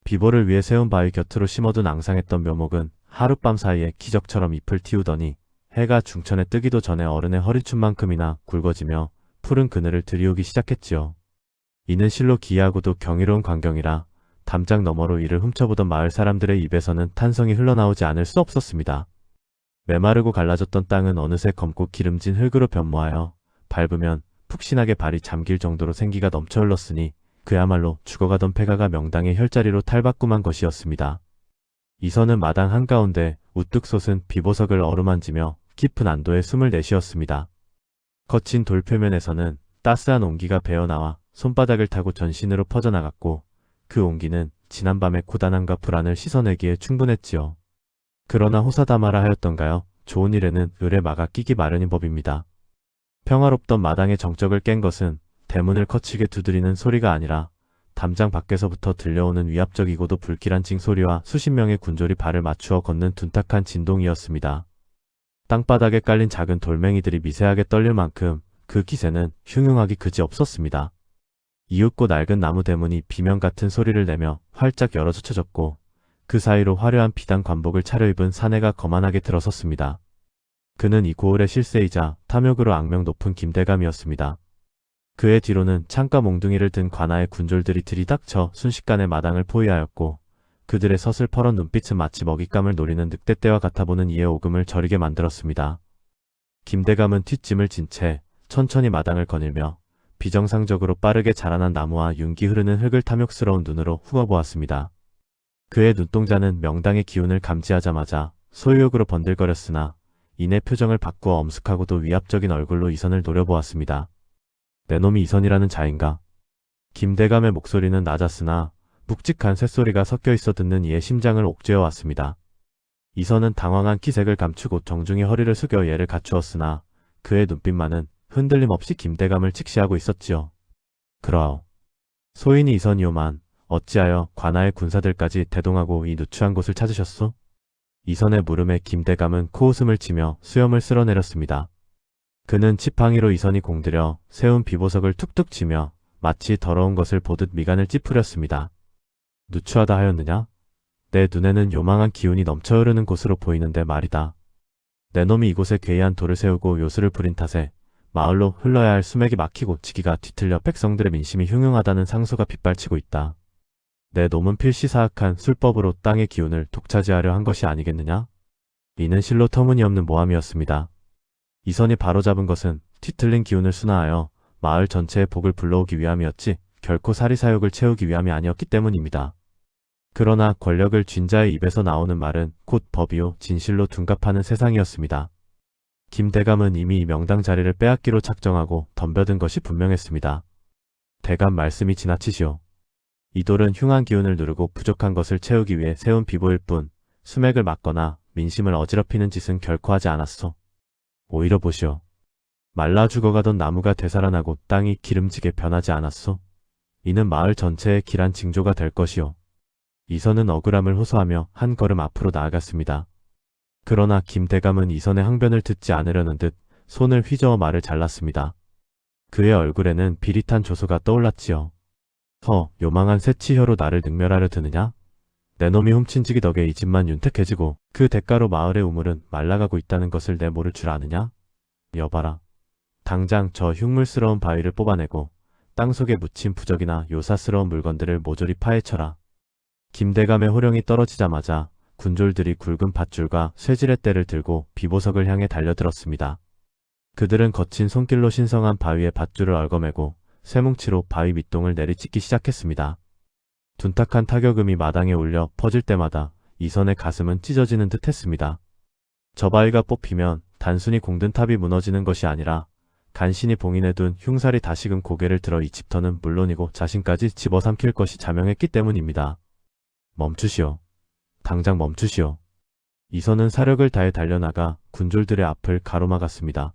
비보를 위해 세운 바위 곁으로 심어둔 앙상했던 묘목은 하룻밤 사이에 기적처럼 잎을 틔우더니 해가 중천에 뜨기도 전에 어른의 허리춤만큼이나 굵어지며 푸른 그늘을 들이우기 시작했지요. 이는 실로 기이하고도 경이로운 광경이라 담장 너머로 이를 훔쳐보던 마을 사람들의 입에서는 탄성이 흘러나오지 않을 수 없었습니다. 메마르고 갈라졌던 땅은 어느새 검고 기름진 흙으로 변모하여 밟으면 푹신하게 발이 잠길 정도로 생기가 넘쳐 흘렀으니 그야말로 죽어가던 폐가가 명당의 혈자리로 탈바꿈한 것이었습니다. 이선은 마당 한가운데 우뚝 솟은 비보석을 어루만지며 깊은 안도의 숨을 내쉬었습니다. 거친 돌 표면에서는 따스한 온기가 배어나와 손바닥을 타고 전신으로 퍼져나갔고 그 온기는 지난밤의 고단함과 불안을 씻어내기에 충분했지요. 그러나 호사다마라 하였던가요? 좋은 일에는 을에 막아 끼기 마련인 법입니다. 평화롭던 마당의 정적을 깬 것은 대문을 거칠게 두드리는 소리가 아니라 담장 밖에서부터 들려오는 위압적이고도 불길한 징소리와 수십 명의 군졸이 발을 맞추어 걷는 둔탁한 진동이었습니다. 땅바닥에 깔린 작은 돌멩이들이 미세하게 떨릴 만큼 그 기세는 흉흉하기 그지없었습니다. 이윽고 낡은 나무 대문이 비명 같은 소리를 내며 활짝 열어 젖혀졌고 그 사이로 화려한 비단 관복을 차려입은 사내가 거만하게 들어섰습니다. 그는 이 고을의 실세이자 탐욕으로 악명 높은 김대감이었습니다. 그의 뒤로는 창가 몽둥이를 든 관아의 군졸들이 들이닥쳐 순식간에 마당을 포위하였고 그들의 서슬퍼런 눈빛은 마치 먹잇감을 노리는 늑대떼와 같아 보는 이의 오금을 저리게 만들었습니다. 김대감은 뒷짐을 진 채 천천히 마당을 거닐며 비정상적으로 빠르게 자라난 나무와 윤기 흐르는 흙을 탐욕스러운 눈으로 훑어보았습니다. 그의 눈동자는 명당의 기운을 감지하자마자 소유욕으로 번들거렸으나 이내 표정을 바꾸어 엄숙하고도 위압적인 얼굴로 이선을 노려보았습니다. 내 놈이 이선이라는 자인가? 김대감의 목소리는 낮았으나 묵직한 쇳소리가 섞여 있어 듣는 이의 심장을 옥죄어 왔습니다. 이선은 당황한 기색을 감추고 정중히 허리를 숙여 예를 갖추었으나 그의 눈빛만은 흔들림 없이 김대감을 직시하고 있었지요. 그러하오. 소인이 이선이오만 어찌하여 관아의 군사들까지 대동하고 이 누추한 곳을 찾으셨소? 이선의 물음에 김대감은 코웃음을 치며 수염을 쓸어내렸습니다. 그는 지팡이로 이선이 공들여 세운 비보석을 툭툭 치며 마치 더러운 것을 보듯 미간을 찌푸렸습니다. 누추하다 하였느냐? 내 눈에는 요망한 기운이 넘쳐 흐르는 곳으로 보이는데 말이다. 내 놈이 이곳에 괴이한 돌을 세우고 요술을 부린 탓에 마을로 흘러야 할 수맥이 막히고 지기가 뒤틀려 백성들의 민심이 흉흉하다는 상소가 빗발치고 있다. 내 놈은 필시 사악한 술법으로 땅의 기운을 독차지하려 한 것이 아니겠느냐? 이는 실로 터무니없는 모함이었습니다. 이선이 바로잡은 것은 뒤틀린 기운을 순화하여 마을 전체의 복을 불러오기 위함이었지 결코 사리사욕을 채우기 위함이 아니었기 때문입니다. 그러나 권력을 쥔 자의 입에서 나오는 말은 곧 법이요 진실로 둔갑하는 세상이었습니다. 김대감은 이미 이 명당 자리를 빼앗기로 작정하고 덤벼든 것이 분명했습니다. 대감 말씀이 지나치시오. 이 돌은 흉한 기운을 누르고 부족한 것을 채우기 위해 세운 비보일 뿐 수맥을 막거나 민심을 어지럽히는 짓은 결코 하지 않았소. 오히려 보시오. 말라 죽어가던 나무가 되살아나고 땅이 기름지게 변하지 않았소. 이는 마을 전체의 길한 징조가 될 것이오. 이선은 억울함을 호소하며 한 걸음 앞으로 나아갔습니다. 그러나 김대감은 이선의 항변을 듣지 않으려는 듯 손을 휘저어 말을 잘랐습니다. 그의 얼굴에는 비릿한 조소가 떠올랐지요. 요망한 새치혀로 나를 능멸하려 드느냐? 내 놈이 훔친 지기 덕에 이 집만 윤택해지고 그 대가로 마을의 우물은 말라가고 있다는 것을 내 모를 줄 아느냐? 여봐라. 당장 저 흉물스러운 바위를 뽑아내고 땅속에 묻힌 부적이나 요사스러운 물건들을 모조리 파헤쳐라. 김대감의 호령이 떨어지자마자 군졸들이 굵은 밧줄과 쇠지렛 대를 들고 비보석을 향해 달려들었습니다. 그들은 거친 손길로 신성한 바위에 밧줄을 얽어매고 쇠뭉치로 바위 밑동을 내리찍기 시작했습니다. 둔탁한 타격음이 마당에 울려 퍼질 때마다 이선의 가슴은 찢어지는 듯 했습니다. 저 바위가 뽑히면 단순히 공든 탑이 무너지는 것이 아니라 간신히 봉인해둔 흉살이 다시금 고개를 들어 이 집터는 물론이고 자신까지 집어삼킬 것이 자명했기 때문입니다. 멈추시오. 당장 멈추시오. 이선은 사력을 다해 달려나가 군졸들의 앞을 가로막았습니다.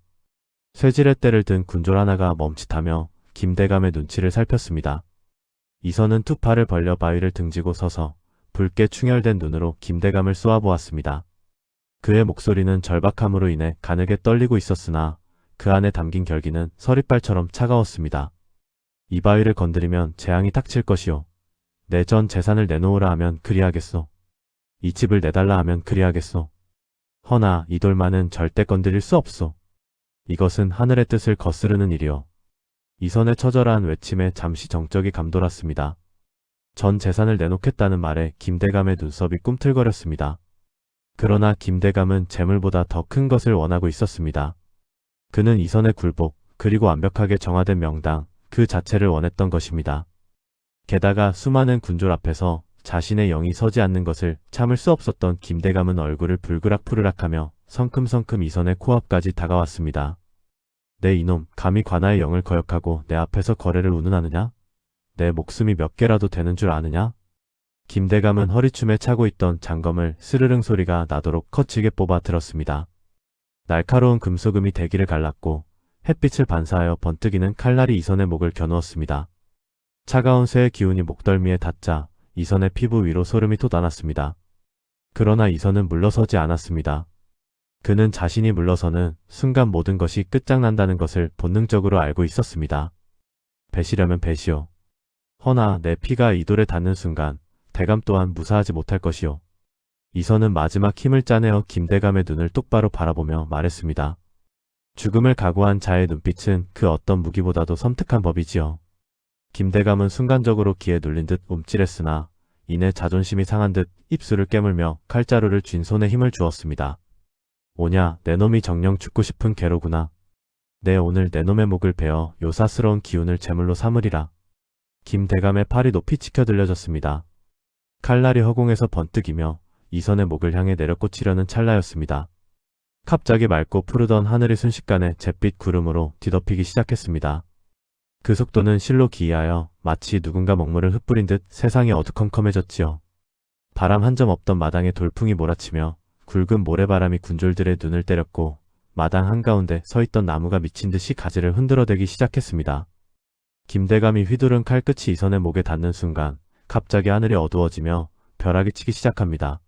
쇠지렛대를 든 군졸 하나가 멈칫하며 김대감의 눈치를 살폈습니다. 이선은 두 팔을 벌려 바위를 등지고 서서 붉게 충혈된 눈으로 김대감을 쏘아보았습니다. 그의 목소리는 절박함으로 인해 가늘게 떨리고 있었으나 그 안에 담긴 결기는 서리빨처럼 차가웠습니다. 이 바위를 건드리면 재앙이 닥칠 것이오. 내 전 재산을 내놓으라 하면 그리하겠소. 이 집을 내달라 하면 그리하겠소. 허나 이 돌만은 절대 건드릴 수 없소. 이것은 하늘의 뜻을 거스르는 일이오. 이선의 처절한 외침에 잠시 정적이 감돌았습니다. 전 재산을 내놓겠다는 말에 김대감의 눈썹이 꿈틀거렸습니다. 그러나 김대감은 재물보다 더 큰 것을 원하고 있었습니다. 그는 이선의 굴복, 그리고 완벽하게 정화된 명당, 그 자체를 원했던 것입니다. 게다가 수많은 군졸 앞에서 자신의 영이 서지 않는 것을 참을 수 없었던 김대감은 얼굴을 불그락푸르락하며 성큼성큼 이선의 코앞까지 다가왔습니다. 내 이놈, 감히 관아의 영을 거역하고 내 앞에서 거래를 운운하느냐? 내 목숨이 몇 개라도 되는 줄 아느냐? 김대감은 허리춤에 차고 있던 장검을 스르릉 소리가 나도록 거칠게 뽑아 들었습니다. 날카로운 금소금이 대기를 갈랐고 햇빛을 반사하여 번뜩이는 칼날이 이선의 목을 겨누었습니다. 차가운 쇠의 기운이 목덜미에 닿자 이선의 피부 위로 소름이 돋아났습니다. 그러나 이선은 물러서지 않았습니다. 그는 자신이 물러서는 순간 모든 것이 끝장난다는 것을 본능적으로 알고 있었습니다. 배시려면 배시오. 허나 내 피가 이 돌에 닿는 순간 대감 또한 무사하지 못할 것이오. 이선은 마지막 힘을 짜내어 김대감의 눈을 똑바로 바라보며 말했습니다. 죽음을 각오한 자의 눈빛은 그 어떤 무기보다도 섬뜩한 법이지요. 김대감은 순간적으로 기에 눌린 듯 움찔했으나 이내 자존심이 상한 듯 입술을 깨물며 칼자루를 쥔 손에 힘을 주었습니다. 오냐, 내 놈이 정녕 죽고 싶은 개로구나. 내 오늘 내 놈의 목을 베어 요사스러운 기운을 제물로 삼으리라. 김대감의 팔이 높이 치켜 들려졌습니다. 칼날이 허공에서 번뜩이며 이선의 목을 향해 내려꽂히려는 찰나였습니다. 갑자기 맑고 푸르던 하늘이 순식간에 잿빛 구름으로 뒤덮이기 시작했습니다. 그 속도는 실로 기이하여 마치 누군가 먹물을 흩뿌린 듯 세상이 어두컴컴해졌지요. 바람 한 점 없던 마당에 돌풍이 몰아치며 굵은 모래바람이 군졸들의 눈을 때렸고 마당 한가운데 서있던 나무가 미친 듯이 가지를 흔들어대기 시작했습니다. 김대감이 휘두른 칼끝이 이선의 목에 닿는 순간 갑자기 하늘이 어두워지며 벼락이 치기 시작합니다.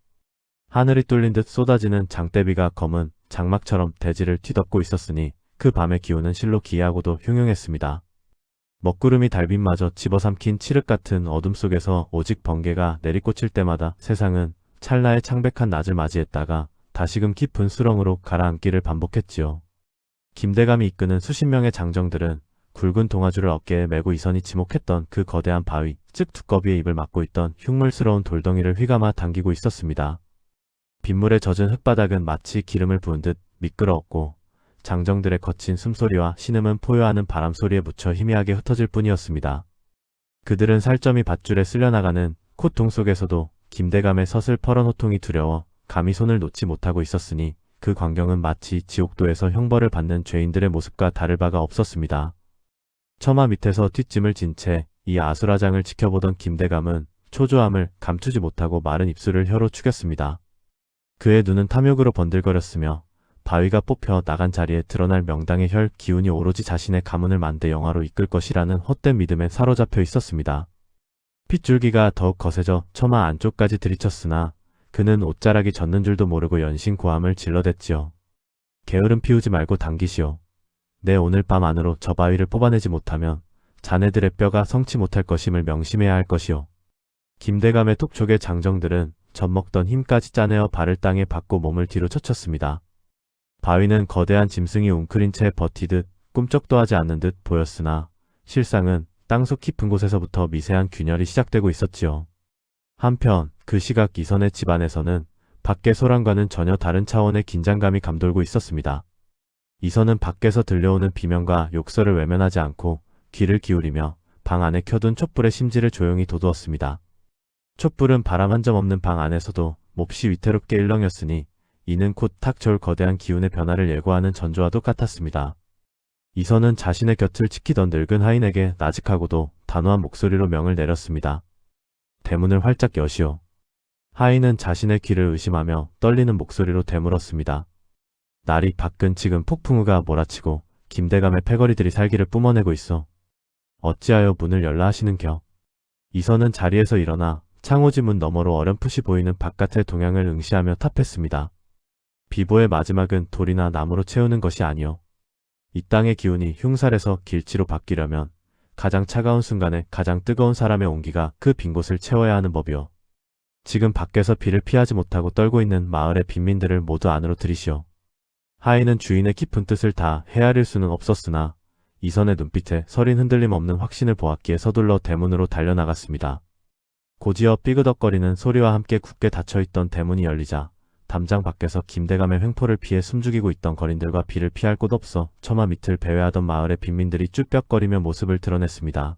하늘이 뚫린 듯 쏟아지는 장대비가 검은 장막처럼 대지를 뒤덮고 있었으니 그 밤의 기온은 실로 기이하고도 흉흉했습니다. 먹구름이 달빛마저 집어삼킨 칠흑 같은 어둠 속에서 오직 번개가 내리꽂힐 때마다 세상은 찰나의 창백한 낮을 맞이했다가 다시금 깊은 수렁으로 가라앉기를 반복했지요. 김대감이 이끄는 수십 명의 장정들은 굵은 동아줄을 어깨에 메고 이선이 지목했던 그 거대한 바위, 즉 두꺼비의 입을 막고 있던 흉물스러운 돌덩이를 휘감아 당기고 있었습니다. 빗물에 젖은 흙바닥은 마치 기름을 부은 듯 미끄러웠고 장정들의 거친 숨소리와 신음은 포효하는 바람소리에 묻혀 희미하게 흩어질 뿐이었습니다. 그들은 살점이 밧줄에 쓸려나가는 고통 속에서도 김대감의 서슬퍼런 호통이 두려워 감히 손을 놓지 못하고 있었으니 그 광경은 마치 지옥도에서 형벌을 받는 죄인들의 모습과 다를 바가 없었습니다. 처마 밑에서 뒷짐을 진 채 이 아수라장을 지켜보던 김대감은 초조함을 감추지 못하고 마른 입술을 혀로 축였습니다. 그의 눈은 탐욕으로 번들거렸으며 바위가 뽑혀 나간 자리에 드러날 명당의 혈 기운이 오로지 자신의 가문을 만대 영화로 이끌 것이라는 헛된 믿음에 사로잡혀 있었습니다. 핏줄기가 더욱 거세져 처마 안쪽까지 들이쳤으나 그는 옷자락이 젖는 줄도 모르고 연신 고함을 질러댔지요. 게으름 피우지 말고 당기시오. 내 오늘 밤 안으로 저 바위를 뽑아내지 못하면 자네들의 뼈가 성치 못할 것임을 명심해야 할 것이오. 김대감의 톡촉의 장정들은 젖먹던 힘까지 짜내어 발을 땅에 박고 몸을 뒤로 젖혔습니다. 바위는 거대한 짐승이 웅크린 채 버티듯 꿈쩍도 하지 않는 듯 보였으나 실상은 땅속 깊은 곳에서부터 미세한 균열이 시작되고 있었지요. 한편 그 시각 이선의 집안에서는 밖의 소란과는 전혀 다른 차원의 긴장감이 감돌고 있었습니다. 이선은 밖에서 들려오는 비명과 욕설을 외면하지 않고 귀를 기울이며 방 안에 켜둔 촛불의 심지를 조용히 돋우었습니다. 촛불은 바람 한 점 없는 방 안에서도 몹시 위태롭게 일렁였으니 이는 곧 탁 올 거대한 기운의 변화를 예고하는 전조와 똑같았습니다. 이선은 자신의 곁을 지키던 늙은 하인에게 나직하고도 단호한 목소리로 명을 내렸습니다. 대문을 활짝 여시오. 하인은 자신의 귀를 의심하며 떨리는 목소리로 되물었습니다. 날이 밖은 지금 폭풍우가 몰아치고 김대감의 패거리들이 살기를 뿜어내고 있어. 어찌하여 문을 열라 하시는겨. 이선은 자리에서 일어나 창호지 문 너머로 어렴풋이 보이는 바깥의 동향을 응시하며 탑했습니다. 비보의 마지막은 돌이나 나무로 채우는 것이 아니오. 이 땅의 기운이 흉살에서 길치로 바뀌려면 가장 차가운 순간에 가장 뜨거운 사람의 온기가 그 빈 곳을 채워야 하는 법이오. 지금 밖에서 비를 피하지 못하고 떨고 있는 마을의 빈민들을 모두 안으로 들이시오. 하인은 주인의 깊은 뜻을 다 헤아릴 수는 없었으나 이선의 눈빛에 서린 흔들림 없는 확신을 보았기에 서둘러 대문으로 달려나갔습니다. 곧이어 삐그덕거리는 소리와 함께 굳게 닫혀있던 대문이 열리자 담장 밖에서 김대감의 횡포를 피해 숨죽이고 있던 거린들과 비를 피할 곳 없어 처마 밑을 배회하던 마을의 빈민들이 쭈뼛거리며 모습을 드러냈습니다.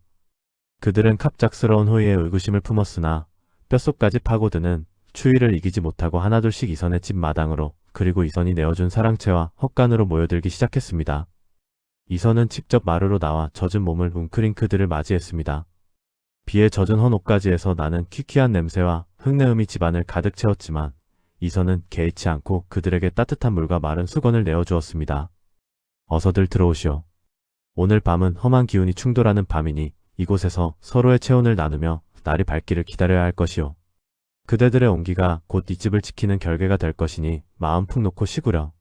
그들은 갑작스러운 호의에 의구심을 품었으나 뼛속까지 파고드는 추위를 이기지 못하고 하나둘씩 이선의 집 마당으로 그리고 이선이 내어준 사랑채와 헛간으로 모여들기 시작했습니다. 이선은 직접 마루로 나와 젖은 몸을 웅크린 그들을 맞이했습니다. 비에 젖은 헌 옷가지에서 나는 퀴퀴한 냄새와 흙내음이 집안을 가득 채웠지만 이선은 개의치 않고 그들에게 따뜻한 물과 마른 수건을 내어주었습니다. 어서들 들어오시오. 오늘 밤은 험한 기운이 충돌하는 밤이니 이곳에서 서로의 체온을 나누며 날이 밝기를 기다려야 할 것이오. 그대들의 온기가 곧 이 집을 지키는 결계가 될 것이니 마음 푹 놓고 쉬구려.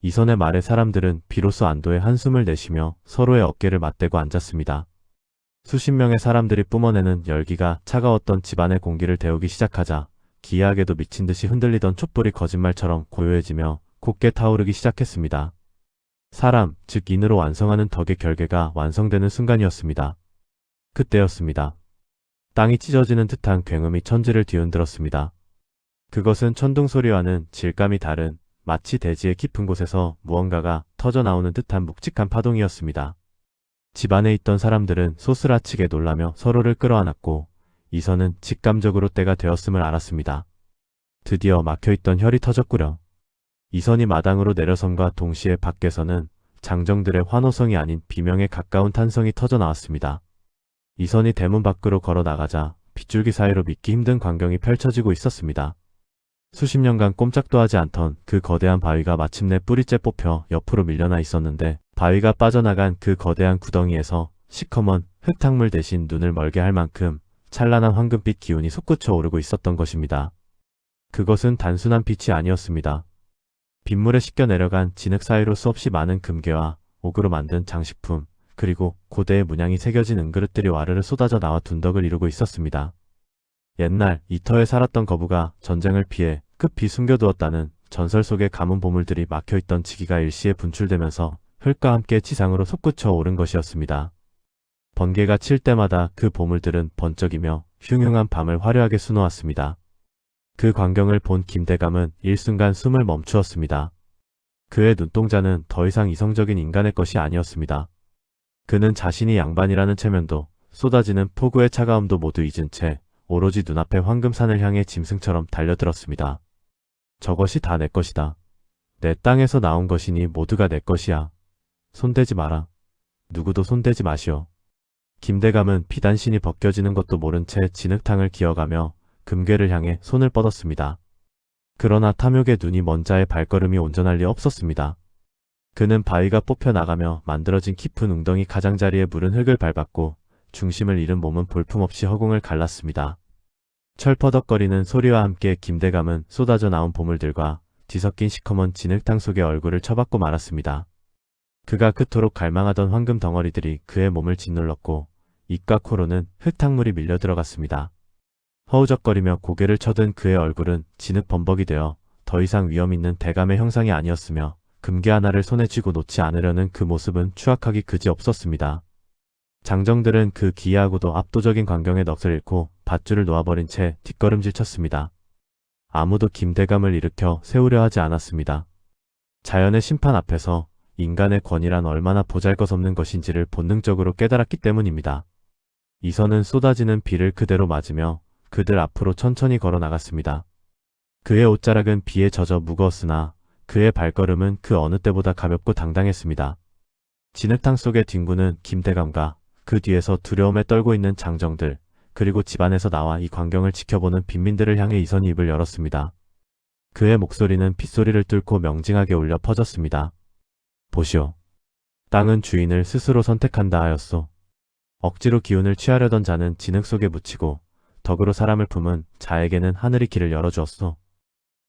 이선의 말에 사람들은 비로소 안도의 한숨을 내쉬며 서로의 어깨를 맞대고 앉았습니다. 수십 명의 사람들이 뿜어내는 열기가 차가웠던 집안의 공기를 데우기 시작하자 기이하게도 미친 듯이 흔들리던 촛불이 거짓말처럼 고요해지며 곱게 타오르기 시작했습니다. 사람, 즉 인으로 완성하는 덕의 결계가 완성되는 순간이었습니다. 그때였습니다. 땅이 찢어지는 듯한 굉음이 천지를 뒤흔들었습니다. 그것은 천둥 소리와는 질감이 다른 마치 대지의 깊은 곳에서 무언가가 터져나오는 듯한 묵직한 파동이었습니다. 집 안에 있던 사람들은 소스라치게 놀라며 서로를 끌어안았고 이선은 직감적으로 때가 되었음을 알았습니다. 드디어 막혀있던 혈이 터졌구려. 이선이 마당으로 내려선과 동시에 밖에서는 장정들의 환호성이 아닌 비명에 가까운 탄성이 터져나왔습니다. 이선이 대문 밖으로 걸어 나가자 빗줄기 사이로 믿기 힘든 광경이 펼쳐지고 있었습니다. 수십 년간 꼼짝도 하지 않던 그 거대한 바위가 마침내 뿌리째 뽑혀 옆으로 밀려나 있었는데 바위가 빠져나간 그 거대한 구덩이에서 시커먼 흙탕물 대신 눈을 멀게 할 만큼 찬란한 황금빛 기운이 솟구쳐 오르고 있었던 것입니다. 그것은 단순한 빛이 아니었습니다. 빗물에 씻겨 내려간 진흙 사이로 수없이 많은 금괴와 옥으로 만든 장식품, 그리고 고대의 문양이 새겨진 은그릇들이 와르르 쏟아져 나와 둔덕을 이루고 있었습니다. 옛날 이 터에 살았던 거부가 전쟁을 피해 급히 숨겨두었다는 전설 속의 가문 보물들이 막혀있던 지기가 일시에 분출되면서 흙과 함께 지상으로 솟구쳐 오른 것이었습니다. 번개가 칠 때마다 그 보물들은 번쩍이며 흉흉한 밤을 화려하게 수놓았습니다. 그 광경을 본 김대감은 일순간 숨을 멈추었습니다. 그의 눈동자는 더 이상 이성적인 인간의 것이 아니었습니다. 그는 자신이 양반이라는 체면도 쏟아지는 폭우의 차가움도 모두 잊은 채 오로지 눈앞의 황금산을 향해 짐승처럼 달려들었습니다. 저것이 다 내 것이다. 내 땅에서 나온 것이니 모두가 내 것이야. 손대지 마라. 누구도 손대지 마시오. 김대감은 비단신이 벗겨지는 것도 모른 채 진흙탕을 기어가며 금괴를 향해 손을 뻗었습니다. 그러나 탐욕의 눈이 먼 자의 발걸음이 온전할 리 없었습니다. 그는 바위가 뽑혀 나가며 만들어진 깊은 웅덩이 가장자리에 무른 흙을 밟았고 중심을 잃은 몸은 볼품없이 허공을 갈랐습니다. 철퍼덕거리는 소리와 함께 김대감은 쏟아져 나온 보물들과 뒤섞인 시커먼 진흙탕 속에 얼굴을 처박고 말았습니다. 그가 그토록 갈망하던 황금 덩어리들이 그의 몸을 짓눌렀고 입과 코로는 흙탕물이 밀려 들어갔습니다. 허우적거리며 고개를 쳐든 그의 얼굴은 진흙 범벅이 되어 더 이상 위험 있는 대감의 형상이 아니었으며 금괴 하나를 손에 쥐고 놓지 않으려는 그 모습은 추악하기 그지없었습니다. 장정들은 그 기이하고도 압도적인 광경에 넋을 잃고 밧줄을 놓아버린 채 뒷걸음질 쳤습니다. 아무도 김대감을 일으켜 세우려 하지 않았습니다. 자연의 심판 앞에서 인간의 권위란 얼마나 보잘것없는 것인지를 본능적으로 깨달았기 때문입니다. 이선은 쏟아지는 비를 그대로 맞으며 그들 앞으로 천천히 걸어 나갔습니다. 그의 옷자락은 비에 젖어 무거웠으나 그의 발걸음은 그 어느 때보다 가볍고 당당했습니다. 진흙탕 속의 뒹구는 김대감과 그 뒤에서 두려움에 떨고 있는 장정들, 그리고 집안에서 나와 이 광경을 지켜보는 빈민들을 향해 이선이 입을 열었습니다. 그의 목소리는 빗소리를 뚫고 명징하게 울려 퍼졌습니다. 보시오. 땅은 주인을 스스로 선택한다 하였소. 억지로 기운을 취하려던 자는 진흙 속에 묻히고 덕으로 사람을 품은 자에게는 하늘이 길을 열어주었소.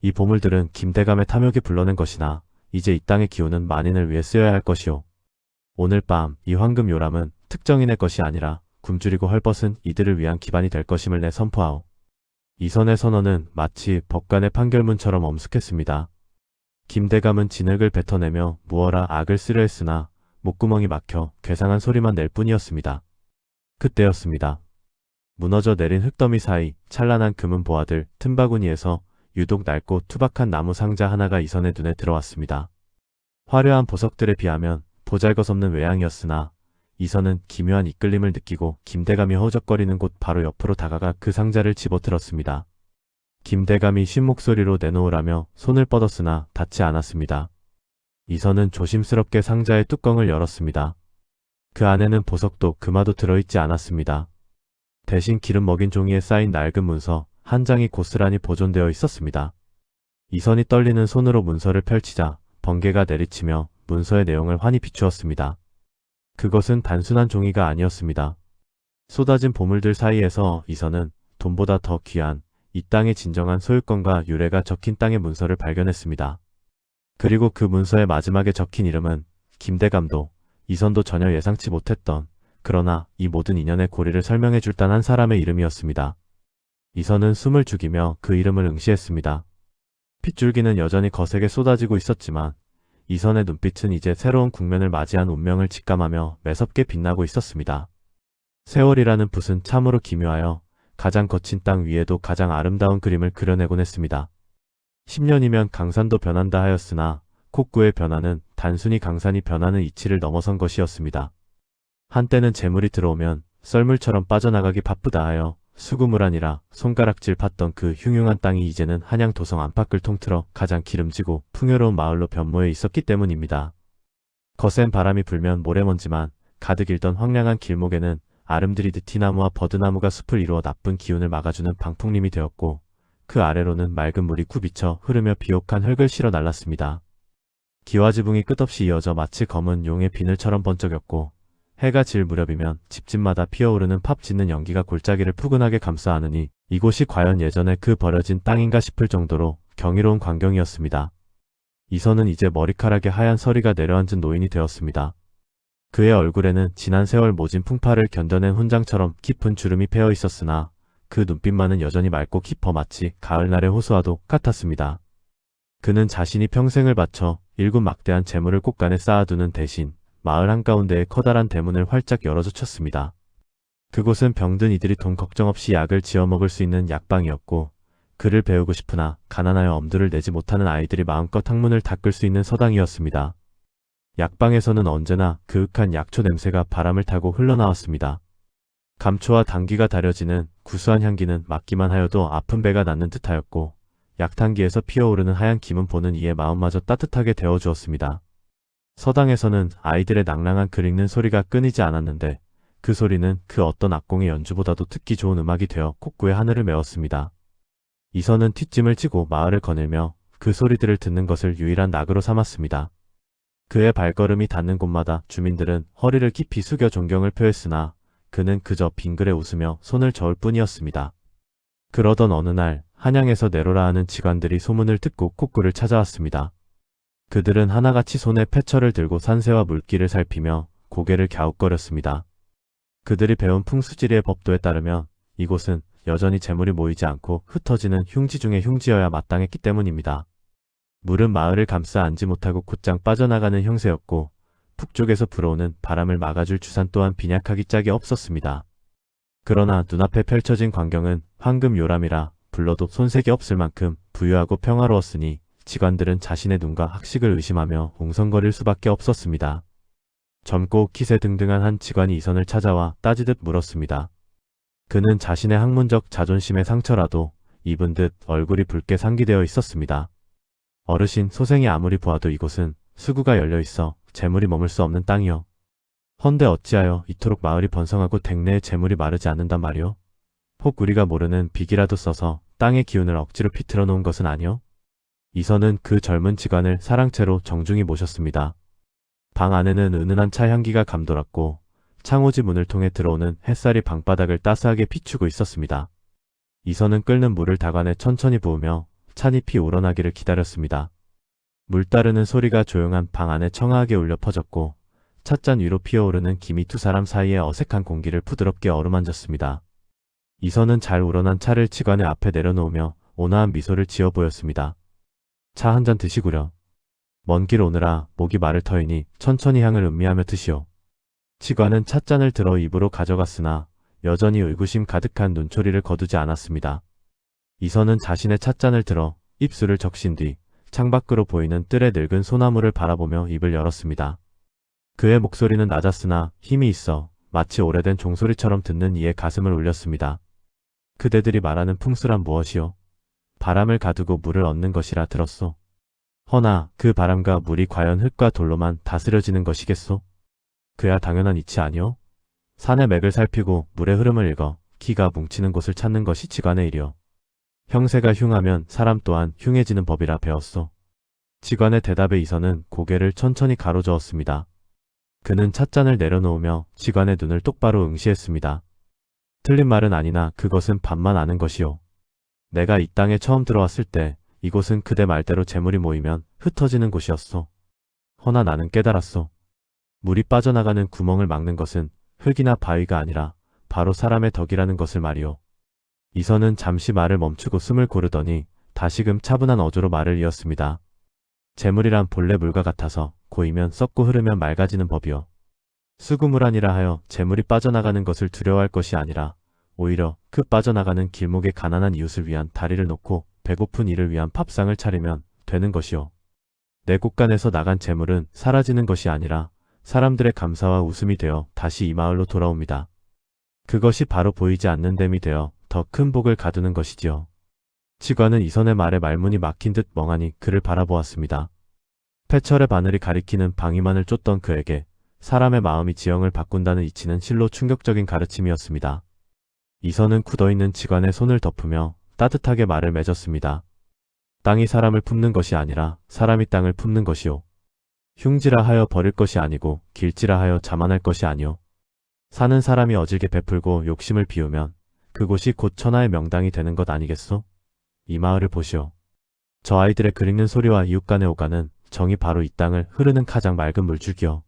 이 보물들은 김대감의 탐욕이 불러낸 것이나 이제 이 땅의 기운은 만인을 위해 쓰여야 할 것이오. 오늘 밤 이 황금 요람은 특정인의 것이 아니라 굶주리고 헐벗은 이들을 위한 기반이 될 것임을 내 선포하오. 이선의 선언은 마치 법관의 판결문처럼 엄숙했습니다. 김대감은 진흙을 뱉어내며 무어라 악을 쓰려 했으나 목구멍이 막혀 괴상한 소리만 낼 뿐이었습니다. 그때였습니다. 무너져 내린 흙더미 사이 찬란한 금은 보화들 틈바구니에서 유독 낡고 투박한 나무 상자 하나가 이선의 눈에 들어왔습니다. 화려한 보석들에 비하면 보잘것없는 외양이었으나 이선은 기묘한 이끌림을 느끼고 김대감이 허우적거리는 곳 바로 옆으로 다가가 그 상자를 집어들었습니다. 김대감이 쉰 목소리로 내놓으라며 손을 뻗었으나 닿지 않았습니다. 이선은 조심스럽게 상자의 뚜껑을 열었습니다. 그 안에는 보석도 금화도 들어있지 않았습니다. 대신 기름 먹인 종이에 쌓인 낡은 문서 한 장이 고스란히 보존되어 있었습니다. 이선이 떨리는 손으로 문서를 펼치자 번개가 내리치며 문서의 내용을 환히 비추었습니다. 그것은 단순한 종이가 아니었습니다. 쏟아진 보물들 사이에서 이선은 돈보다 더 귀한 이 땅의 진정한 소유권과 유래가 적힌 땅의 문서를 발견했습니다. 그리고 그 문서의 마지막에 적힌 이름은 김대감도 이선도 전혀 예상치 못했던, 그러나 이 모든 인연의 고리를 설명해 줄 단 한 사람의 이름이었습니다. 이선은 숨을 죽이며 그 이름을 응시했습니다. 핏줄기는 여전히 거세게 쏟아지고 있었지만 이선의 눈빛은 이제 새로운 국면을 맞이한 운명을 직감하며 매섭게 빛나고 있었습니다. 세월이라는 붓은 참으로 기묘하여 가장 거친 땅 위에도 가장 아름다운 그림을 그려내곤 했습니다. 10년이면 강산도 변한다 하였으나 콧구의 변화는 단순히 강산이 변하는 이치를 넘어선 것이었습니다. 한때는 재물이 들어오면 썰물처럼 빠져나가기 바쁘다 하여 수구물 아니라 손가락질 팠던 그 흉흉한 땅이 이제는 한양 도성 안팎을 통틀어 가장 기름지고 풍요로운 마을로 변모해 있었기 때문입니다. 거센 바람이 불면 모래먼지만 가득 일던 황량한 길목에는 아름드리드 티나무와 버드나무가 숲을 이루어 나쁜 기운을 막아주는 방풍림이 되었고, 그 아래로는 맑은 물이 굽이쳐 흐르며 비옥한 흙을 실어 날랐습니다. 기와 지붕이 끝없이 이어져 마치 검은 용의 비늘처럼 번쩍였고, 해가 질 무렵이면 집집마다 피어오르는 팝 짖는 연기가 골짜기를 푸근하게 감싸 안으니 이곳이 과연 예전에 그 버려진 땅인가 싶을 정도로 경이로운 광경이었습니다. 이선은 이제 머리카락에 하얀 서리가 내려앉은 노인이 되었습니다. 그의 얼굴에는 지난 세월 모진 풍파를 견뎌낸 훈장처럼 깊은 주름이 패어 있었으나 그 눈빛만은 여전히 맑고 깊어 마치 가을날의 호수와도 같았습니다. 그는 자신이 평생을 바쳐 일군 막대한 재물을 꽃간에 쌓아두는 대신 마을 한가운데에 커다란 대문을 활짝 열어젖혔습니다. 그곳은 병든 이들이 돈 걱정 없이 약을 지어 먹을 수 있는 약방이었고, 글을 배우고 싶으나 가난하여 엄두를 내지 못하는 아이들이 마음껏 학문을 닦을 수 있는 서당이었습니다. 약방에서는 언제나 그윽한 약초 냄새가 바람을 타고 흘러나왔습니다. 감초와 당귀가 다려지는 구수한 향기는 맡기만 하여도 아픈 배가 낫는 듯하였고, 약탕기에서 피어오르는 하얀 김은 보는 이의 마음마저 따뜻하게 데워주었습니다. 서당에서는 아이들의 낭랑한 글 읽는 소리가 끊이지 않았는데 그 소리는 그 어떤 악공의 연주보다도 듣기 좋은 음악이 되어 콧구의 하늘을 메웠습니다. 이선은 뒷짐을 지고 마을을 거닐며 그 소리들을 듣는 것을 유일한 낙으로 삼았습니다. 그의 발걸음이 닿는 곳마다 주민들은 허리를 깊이 숙여 존경을 표했으나 그는 그저 빙그레 웃으며 손을 저을 뿐이었습니다. 그러던 어느 날 한양에서 내로라 하는 직관들이 소문을 듣고 콧구를 찾아왔습니다. 그들은 하나같이 손에 패처를 들고 산새와 물길을 살피며 고개를 갸웃거렸습니다. 그들이 배운 풍수지리의 법도에 따르면 이곳은 여전히 재물이 모이지 않고 흩어지는 흉지 중에 흉지여야 마땅했기 때문입니다. 물은 마을을 감싸 안지 못하고 곧장 빠져나가는 형세였고 북쪽에서 불어오는 바람을 막아줄 주산 또한 빈약하기 짝이 없었습니다. 그러나 눈앞에 펼쳐진 광경은 황금 요람이라 불러도 손색이 없을 만큼 부유하고 평화로웠으니 직관들은 자신의 눈과 학식을 의심하며 웅성거릴 수밖에 없었습니다. 젊고 기세 등등한 한 직관이 이선을 찾아와 따지듯 물었습니다. 그는 자신의 학문적 자존심의 상처라도 입은 듯 얼굴이 붉게 상기되어 있었습니다. 어르신, 소생이 아무리 보아도 이곳은 수구가 열려있어 재물이 머물 수 없는 땅이요. 헌데 어찌하여 이토록 마을이 번성하고 댁내의 재물이 마르지 않는단 말이오? 혹 우리가 모르는 빅이라도 써서 땅의 기운을 억지로 비틀어 놓은 것은 아니오? 이선은 그 젊은 직관을 사랑채로 정중히 모셨습니다. 방 안에는 은은한 차 향기가 감돌았고 창호지 문을 통해 들어오는 햇살이 방바닥을 따스하게 비추고 있었습니다. 이선은 끓는 물을 다관에 천천히 부으며 찻잎이 우러나기를 기다렸습니다. 물 따르는 소리가 조용한 방 안에 청아하게 울려 퍼졌고 찻잔 위로 피어오르는 김이 두 사람 사이의 어색한 공기를 부드럽게 어루만졌습니다. 이선은 잘 우러난 차를 직관의 앞에 내려놓으며 온화한 미소를 지어 보였습니다. 차 한 잔 드시구려. 먼 길 오느라 목이 마를 터이니 천천히 향을 음미하며 드시오. 직관은 찻잔을 들어 입으로 가져갔으나 여전히 의구심 가득한 눈초리를 거두지 않았습니다. 이선은 자신의 찻잔을 들어 입술을 적신 뒤 창밖으로 보이는 뜰의 늙은 소나무를 바라보며 입을 열었습니다. 그의 목소리는 낮았으나 힘이 있어 마치 오래된 종소리처럼 듣는 이의 가슴을 울렸습니다. 그대들이 말하는 풍수란 무엇이오? 바람을 가두고 물을 얻는 것이라 들었소. 허나 그 바람과 물이 과연 흙과 돌로만 다스려지는 것이겠소? 그야 당연한 이치 아니오? 산의 맥을 살피고 물의 흐름을 읽어 기가 뭉치는 곳을 찾는 것이 직관의 일이오. 형세가 흉하면 사람 또한 흉해지는 법이라 배웠소. 직관의 대답에 이선은 고개를 천천히 가로저었습니다. 그는 찻잔을 내려놓으며 직관의 눈을 똑바로 응시했습니다. 틀린 말은 아니나 그것은 반만 아는 것이오. 내가 이 땅에 처음 들어왔을 때 이곳은 그대 말대로 재물이 모이면 흩어지는 곳이었소. 허나 나는 깨달았소. 물이 빠져나가는 구멍을 막는 것은 흙이나 바위가 아니라 바로 사람의 덕이라는 것을 말이오. 이선은 잠시 말을 멈추고 숨을 고르더니 다시금 차분한 어조로 말을 이었습니다. 재물이란 본래 물과 같아서 고이면 썩고 흐르면 맑아지는 법이오. 수구물아니라 하여 재물이 빠져나가는 것을 두려워할 것이 아니라 오히려 그 빠져나가는 길목에 가난한 이웃을 위한 다리를 놓고 배고픈 이를 위한 밥상을 차리면 되는 것이오. 내 곳간에서 나간 재물은 사라지는 것이 아니라 사람들의 감사와 웃음이 되어 다시 이 마을로 돌아옵니다. 그것이 바로 보이지 않는 댐이 되어 더 큰 복을 가두는 것이지요. 직관은 이선의 말에 말문이 막힌 듯 멍하니 그를 바라보았습니다. 패철의 바늘이 가리키는 방위만을 쫓던 그에게 사람의 마음이 지형을 바꾼다는 이치는 실로 충격적인 가르침이었습니다. 이선은 굳어있는 직관의 손을 덮으며 따뜻하게 말을 맺었습니다. 땅이 사람을 품는 것이 아니라 사람이 땅을 품는 것이오. 흉지라 하여 버릴 것이 아니고 길지라 하여 자만할 것이 아니오. 사는 사람이 어질게 베풀고 욕심을 비우면 그곳이 곧 천하의 명당이 되는 것 아니겠소? 이 마을을 보시오. 저 아이들의 그리는 소리와 이웃 간의 오가는 정이 바로 이 땅을 흐르는 가장 맑은 물줄기요.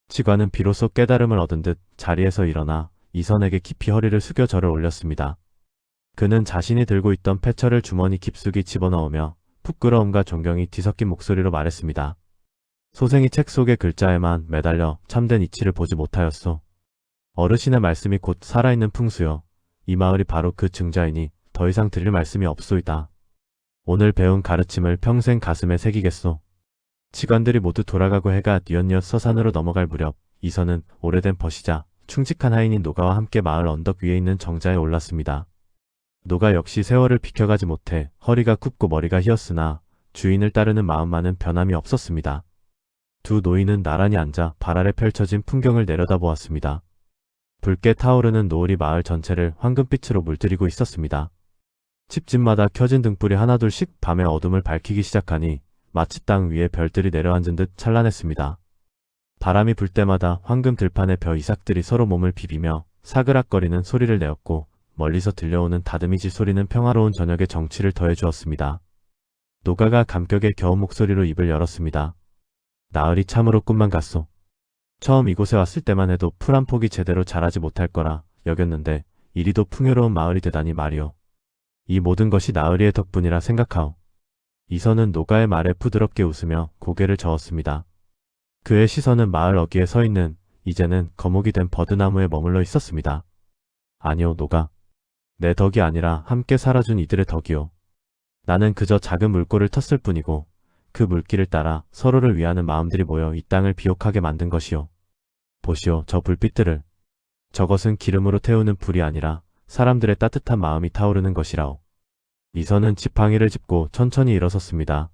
직관은 비로소 깨달음을 얻은 듯 자리에서 일어나 이선에게 깊이 허리를 숙여 절을 올렸습니다. 그는 자신이 들고 있던 패처를 주머니 깊숙이 집어넣으며 부끄러움과 존경이 뒤섞인 목소리로 말했습니다. 소생이 책 속의 글자에만 매달려 참된 이치를 보지 못하였소. 어르신의 말씀이 곧 살아있는 풍수요. 이 마을이 바로 그 증자이니 더 이상 드릴 말씀이 없소이다. 오늘 배운 가르침을 평생 가슴에 새기겠소. 직관들이 모두 돌아가고 해가 뉘엿뉘엿 서산으로 넘어갈 무렵 이선은 오래된 벗이자 충직한 하인인 노가와 함께 마을 언덕 위에 있는 정자에 올랐습니다. 노가 역시 세월을 비켜가지 못해 허리가 굽고 머리가 휘었으나 주인을 따르는 마음만은 변함이 없었습니다. 두 노인은 나란히 앉아 발 아래 펼쳐진 풍경을 내려다보았습니다. 붉게 타오르는 노을이 마을 전체를 황금빛으로 물들이고 있었습니다. 집집마다 켜진 등불이 하나둘씩 밤의 어둠을 밝히기 시작하니 마치 땅 위에 별들이 내려앉은 듯 찬란했습니다. 바람이 불 때마다 황금 들판의 벼 이삭들이 서로 몸을 비비며 사그락거리는 소리를 내었고 멀리서 들려오는 다듬이질 소리는 평화로운 저녁의 정취를 더해주었습니다. 노가가 감격에 겨운 목소리로 입을 열었습니다. 나으리 참으로 꿈만 같소. 처음 이곳에 왔을 때만 해도 풀 한 폭이 제대로 자라지 못할 거라 여겼는데 이리도 풍요로운 마을이 되다니 말이오. 이 모든 것이 나으리의 덕분이라 생각하오. 이선은 노가의 말에 부드럽게 웃으며 고개를 저었습니다. 그의 시선은 마을 어귀에 서 있는 이제는 거목이 된 버드나무에 머물러 있었습니다. 아니오 노가. 내 덕이 아니라 함께 살아준 이들의 덕이오. 나는 그저 작은 물꼬를 텄을 뿐이고 그 물길을 따라 서로를 위하는 마음들이 모여 이 땅을 비옥하게 만든 것이오. 보시오, 저 불빛들을. 저것은 기름으로 태우는 불이 아니라 사람들의 따뜻한 마음이 타오르는 것이라오. 이선은 지팡이를 짚고 천천히 일어섰습니다.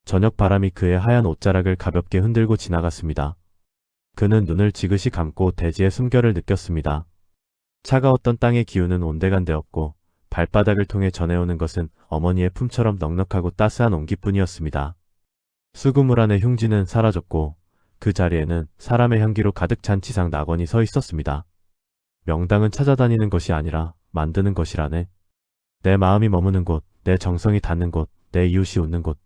저녁 바람이 그의 하얀 옷자락을 가볍게 흔들고 지나갔습니다. 그는 눈을 지그시 감고 대지의 숨결을 느꼈습니다. 차가웠던 땅의 기운은 온데간데였고 발바닥을 통해 전해오는 것은 어머니의 품처럼 넉넉하고 따스한 온기뿐이었습니다. 수구물 안의 흉지는 사라졌고 그 자리에는 사람의 향기로 가득 찬 지상 낙원이 서 있었습니다. 명당은 찾아다니는 것이 아니라 만드는 것이라네. 내 마음이 머무는 곳, 내 정성이 닿는 곳, 내 이웃이 웃는 곳.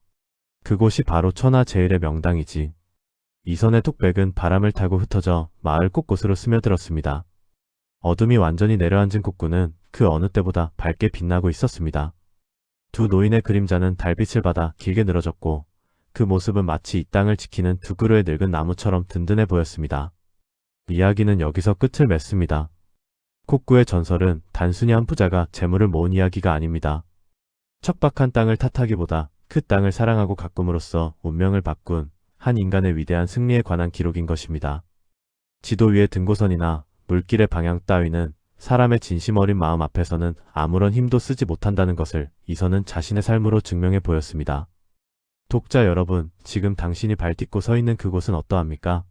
그곳이 바로 천하제일의 명당이지. 이선의 톡백은 바람을 타고 흩어져 마을 곳곳으로 스며들었습니다. 어둠이 완전히 내려앉은 곳구는 그 어느 때보다 밝게 빛나고 있었습니다. 두 노인의 그림자는 달빛을 받아 길게 늘어졌고 그 모습은 마치 이 땅을 지키는 두 그루의 늙은 나무처럼 든든해 보였습니다. 이야기는 여기서 끝을 맺습니다. 콕구의 전설은 단순히 한 부자가 재물을 모은 이야기가 아닙니다. 척박한 땅을 탓하기보다 그 땅을 사랑하고 가꿈으로써 운명을 바꾼 한 인간의 위대한 승리에 관한 기록인 것입니다. 지도 위의 등고선이나 물길의 방향 따위는 사람의 진심 어린 마음 앞에서는 아무런 힘도 쓰지 못한다는 것을 이선은 자신의 삶으로 증명해 보였습니다. 독자 여러분, 지금 당신이 발딛고 서 있는 그곳은 어떠합니까?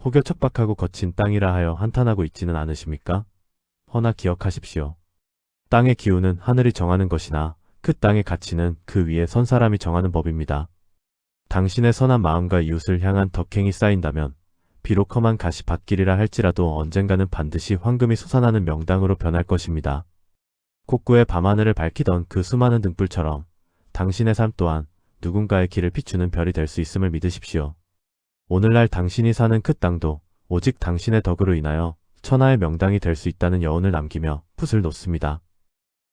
혹여 척박하고 거친 땅이라 하여 한탄하고 있지는 않으십니까? 허나 기억하십시오. 땅의 기운은 하늘이 정하는 것이나 그 땅의 가치는 그 위에 선 사람이 정하는 법입니다. 당신의 선한 마음과 이웃을 향한 덕행이 쌓인다면 비록 험한 가시밭길이라 할지라도 언젠가는 반드시 황금이 솟아나는 명당으로 변할 것입니다. 콕구의 밤하늘을 밝히던 그 수많은 등불처럼 당신의 삶 또한 누군가의 길을 비추는 별이 될 수 있음을 믿으십시오. 오늘날 당신이 사는 그 땅도 오직 당신의 덕으로 인하여 천하의 명당이 될 수 있다는 여운을 남기며 붓을 놓습니다.